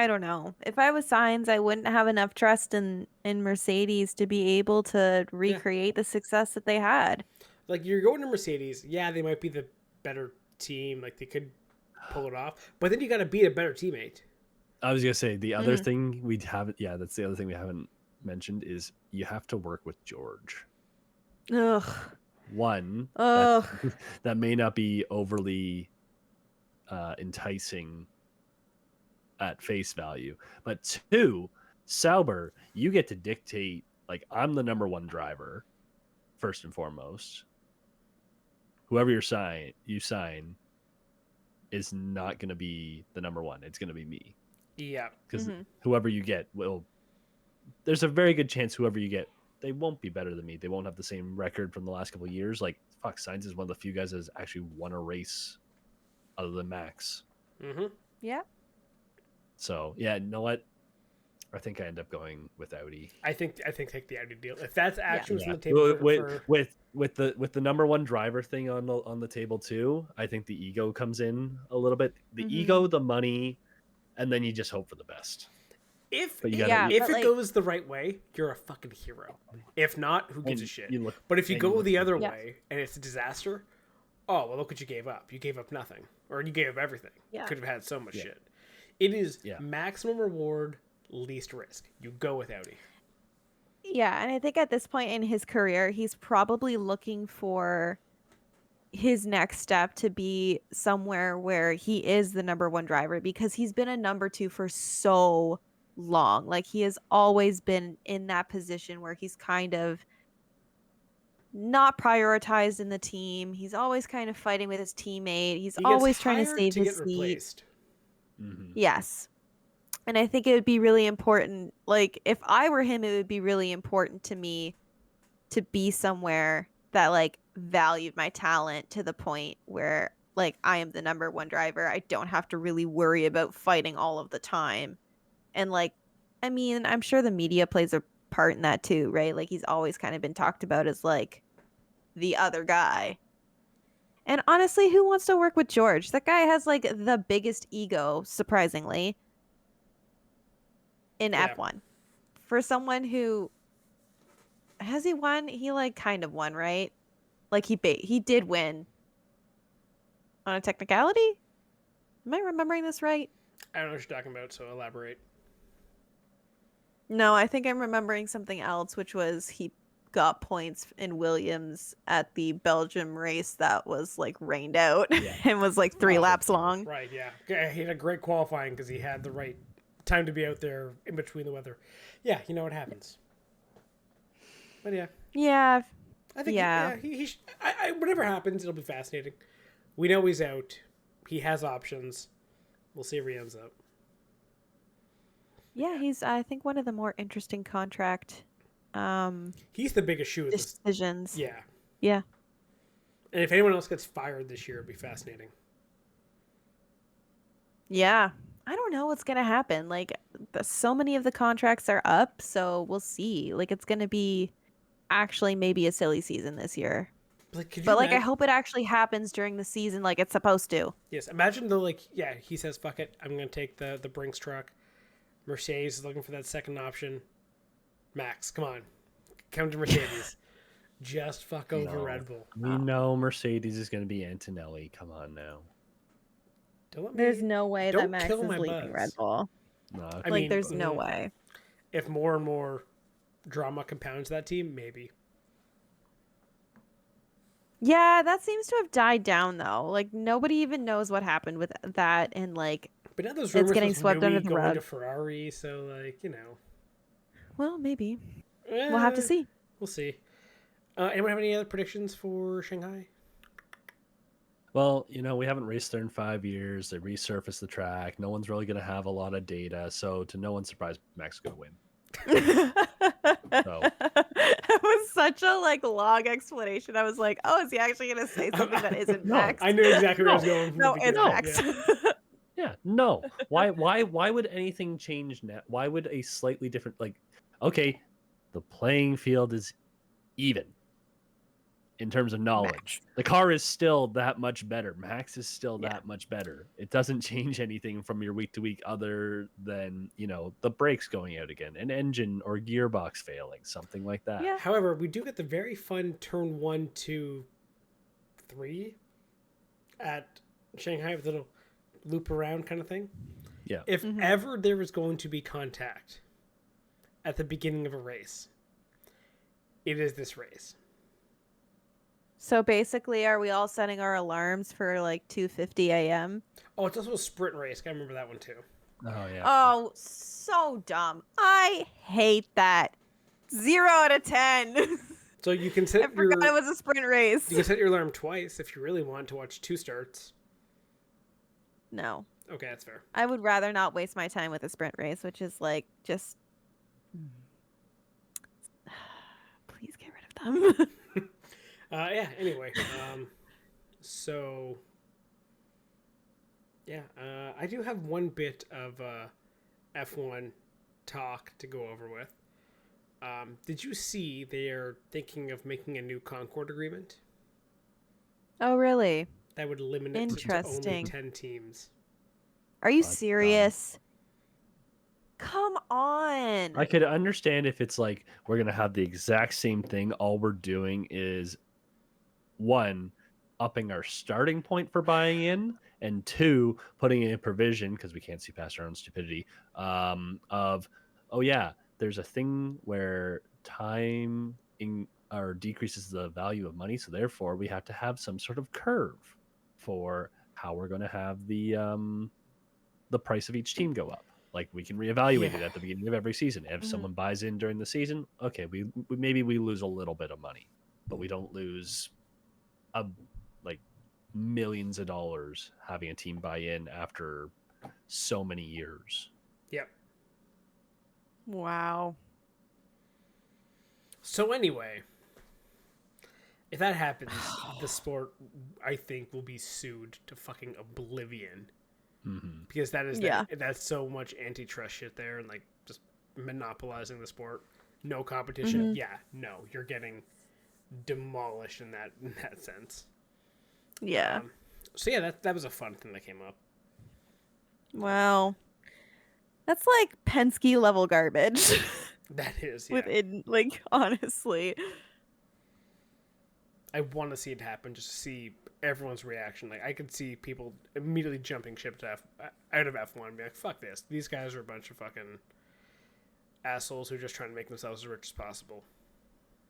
[SPEAKER 5] don't know. If I was Sainz, I wouldn't have enough trust in Mercedes to be able to recreate the success that they had.
[SPEAKER 3] Like, you're going to Mercedes. Yeah, they might be the better team. Like, they could pull it off. But then you got to beat a better teammate.
[SPEAKER 4] I was gonna say the other thing we haven't. Yeah, that's the other thing we haven't mentioned is you have to work with George.
[SPEAKER 5] Ugh.
[SPEAKER 4] One,
[SPEAKER 5] Ugh.
[SPEAKER 4] that may not be overly enticing at face value, but two, Sauber, you get to dictate. Like, I'm the number one driver, first and foremost. Whoever you sign is not going to be the number one. It's going to be me.
[SPEAKER 3] Yeah.
[SPEAKER 4] Because whoever you get there's a very good chance whoever you get, they won't be better than me. They won't have the same record from the last couple of years. Like, fuck, Sainz is one of the few guys that has actually won a race other than Max.
[SPEAKER 3] Mm-hmm.
[SPEAKER 5] Yeah.
[SPEAKER 4] So, yeah, you know what? I think I end up going with Audi.
[SPEAKER 3] I think take the Audi deal. If that's actually what's on the table
[SPEAKER 4] with the number one driver thing on the table too, I think the ego comes in a little bit. The ego, the money, and then you just hope for the best.
[SPEAKER 3] If
[SPEAKER 5] it
[SPEAKER 3] goes the right way, you're a fucking hero. If not, who gives a shit? But if you go the other way and it's a disaster, oh, well, look what you gave up. You gave up nothing. Or you gave up everything.
[SPEAKER 5] Yeah.
[SPEAKER 3] Could have had so much shit. It is maximum reward, least risk. You go with Audi.
[SPEAKER 5] Yeah, and I think at this point in his career, he's probably looking for his next step to be somewhere where he is the number one driver, because he's been a number two for so long. Like, he has always been in that position where he's kind of not prioritized in the team. He's always kind of fighting with his teammate. He's always trying to save his seat. Yes. And I think it would be really important. Like, if I were him, it would be really important to me to be somewhere that, like, valued my talent to the point where, like, I am the number one driver. I don't have to really worry about fighting all of the time. And, like, I mean, I'm sure the media plays a part in that too, right? Like, he's always kind of been talked about as, like, the other guy. And honestly, who wants to work with George? That guy has, like, the biggest ego, surprisingly, in F1. For someone who has he won? He, like, kind of won, right? Like, he did win on a technicality. Am I remembering this right?
[SPEAKER 3] I don't know what you're talking about, so elaborate.
[SPEAKER 5] No, I think I'm remembering something else, which was he got points in Williams at the Belgium race that was, like, rained out and was, like, 3 laps long.
[SPEAKER 3] Right, yeah. He had a great qualifying because he had the right time to be out there in between the weather. Yeah, you know what happens. But yeah.
[SPEAKER 5] Yeah.
[SPEAKER 3] I think whatever happens, it'll be fascinating. We know he's out. He has options. We'll see where he ends up.
[SPEAKER 5] Yeah, he's, I think, one of the more interesting contract
[SPEAKER 3] he's the biggest shoe
[SPEAKER 5] decisions.
[SPEAKER 3] Yeah.
[SPEAKER 5] Yeah.
[SPEAKER 3] And if anyone else gets fired this year, it'd be fascinating.
[SPEAKER 5] Yeah. I don't know what's going to happen. Like, so many of the contracts are up, so we'll see. Like, it's going to be actually maybe a silly season this year. But I hope it actually happens during the season like it's supposed to.
[SPEAKER 3] Yes. Imagine though, like, he says, fuck it, I'm going to take the Brinks truck. Mercedes is looking for that second option. Max, come on. Come to Mercedes. Just fuck over Red Bull.
[SPEAKER 4] We know Mercedes is going to be Antonelli. Come on now.
[SPEAKER 5] There's no way that Max is leaving Red Bull.
[SPEAKER 4] No,
[SPEAKER 5] there's no way.
[SPEAKER 3] If more and more drama compounds that team, maybe.
[SPEAKER 5] Yeah, that seems to have died down though. Like nobody even knows what happened with that, and like
[SPEAKER 3] But now there's
[SPEAKER 5] it's
[SPEAKER 3] rumors
[SPEAKER 5] getting
[SPEAKER 3] with
[SPEAKER 5] swept under
[SPEAKER 3] Newey
[SPEAKER 5] the
[SPEAKER 3] going
[SPEAKER 5] rug.
[SPEAKER 3] to Ferrari, so like,
[SPEAKER 5] Well, maybe we'll have to see.
[SPEAKER 3] We'll see. Anyone have any other predictions for Shanghai?
[SPEAKER 4] Well, we haven't raced there in 5 years. They resurfaced the track. No one's really going to have a lot of data. So, to no one's surprise, Max is going to win. So.
[SPEAKER 5] It was such a long explanation. I was like, "Oh, is he actually going to say something that isn't
[SPEAKER 4] No,
[SPEAKER 5] Max?"
[SPEAKER 3] I knew exactly where I was going from
[SPEAKER 5] No,
[SPEAKER 3] the
[SPEAKER 5] it's
[SPEAKER 3] beginning.
[SPEAKER 5] Max.
[SPEAKER 3] Yeah.
[SPEAKER 4] Yeah, no. Why would anything change now? Why would a slightly different okay, the playing field is even in terms of knowledge.
[SPEAKER 5] Max.
[SPEAKER 4] The car is still that much better. Max is still that much better. It doesn't change anything from your week to week other than, the brakes going out again, an engine or gearbox failing, something like that.
[SPEAKER 5] Yeah.
[SPEAKER 3] However, we do get the very fun turn 1, 2, 3 at Shanghai with a little loop around kind of thing.
[SPEAKER 4] Yeah.
[SPEAKER 3] If ever there was going to be contact at the beginning of a race, it is this race.
[SPEAKER 5] So basically, are we all setting our alarms for 2:50 a.m.?
[SPEAKER 3] Oh, it's also a sprint race. I remember that one too.
[SPEAKER 4] Oh yeah.
[SPEAKER 5] Oh, so dumb. I hate that. 0 out of 10.
[SPEAKER 3] So you can set
[SPEAKER 5] I forgot it was a sprint race.
[SPEAKER 3] You can set your alarm twice if you really want to watch 2 starts.
[SPEAKER 5] No.
[SPEAKER 3] Okay, that's fair.
[SPEAKER 5] I would rather not waste my time with a sprint race, which is just please get rid of them.
[SPEAKER 3] Yeah, anyway. So yeah, I do have one bit of F1 talk to go over with. Did you see they're thinking of making a new Concord agreement?
[SPEAKER 5] Oh, really?
[SPEAKER 3] That would limit it to only 10 teams.
[SPEAKER 5] Are you serious? Come on.
[SPEAKER 4] I could understand if it's we're going to have the exact same thing. All we're doing is, 1, upping our starting point for buying in, and 2, putting in a provision, because we can't see past our own stupidity, of, oh yeah, there's a thing where time decreases the value of money, so therefore we have to have some sort of curve for how we're going to have the price of each team go up. We can reevaluate it at the beginning of every season. If someone buys in during the season, okay, we maybe we lose a little bit of money, but we don't lose millions of dollars having a team buy in after so many years.
[SPEAKER 3] Yep.
[SPEAKER 5] Wow.
[SPEAKER 3] So anyway, if that happens, the sport, I think, will be sued to fucking oblivion. Because that is that's so much antitrust shit there, and just monopolizing the sport. No competition. Yeah, no, you're getting demolished in that sense.
[SPEAKER 5] Yeah.
[SPEAKER 3] So yeah, that was a fun thing that came up.
[SPEAKER 5] Well, that's Penske level garbage.
[SPEAKER 3] That is, yeah.
[SPEAKER 5] Within honestly.
[SPEAKER 3] I want to see it happen, just to see everyone's reaction. I could see people immediately jumping ship to out of F1 and be like, fuck this. These guys are a bunch of fucking assholes who are just trying to make themselves as rich as possible.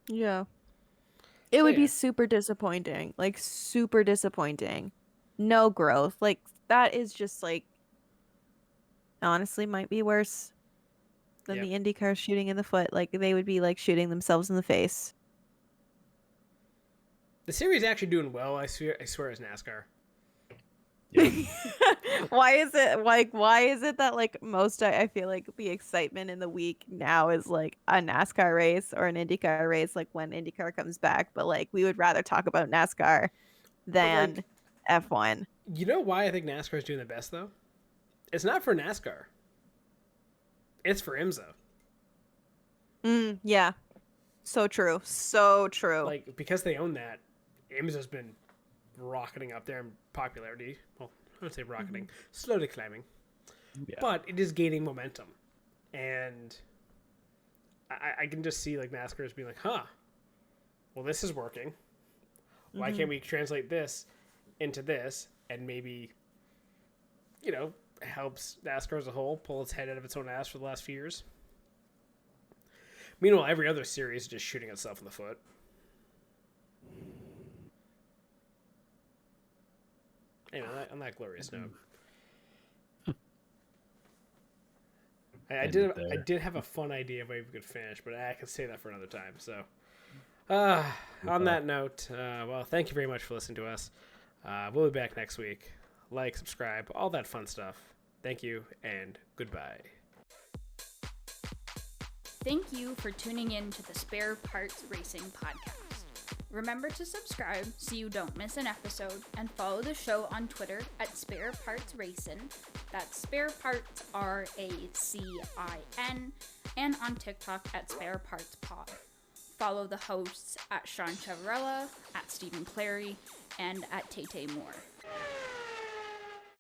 [SPEAKER 5] Yeah. It would be super disappointing. Super disappointing. No growth. That is just honestly might be worse than the IndyCar shooting in the foot. They would be shooting themselves in the face.
[SPEAKER 3] The series is actually doing well. I swear it's NASCAR.
[SPEAKER 4] Yeah.
[SPEAKER 5] Why is it that most I feel the excitement in the week now is a NASCAR race or an IndyCar race when IndyCar comes back, but we would rather talk about NASCAR than F1.
[SPEAKER 3] You know why I think NASCAR is doing the best though? It's not for NASCAR. It's for IMSA.
[SPEAKER 5] Yeah. So true. So true.
[SPEAKER 3] Because they own that, IMSA's been rocketing up there in popularity. Well, I would say rocketing, slowly climbing. Yeah. But it is gaining momentum. And I can just see NASCAR is being well, this is working. Why can't we translate this into this and maybe, helps NASCAR as a whole pull its head out of its own ass for the last few years? Meanwhile, every other series is just shooting itself in the foot. Anyway, on that glorious note, I did have a fun idea of how we could finish, but I could say that for another time. So, on that note, well, thank you very much for listening to us. We'll be back next week. Like, subscribe, all that fun stuff. Thank you, and goodbye.
[SPEAKER 1] Thank you for tuning in to the Spare Parts Racing Podcast. Remember to subscribe so you don't miss an episode, and follow the show on Twitter at Spare Parts Racing. That's Spare Parts RACIN, and on TikTok at Spare Parts Pod. Follow the hosts at Sean Chavarella, at Stephen Clary, and at Tay Moore.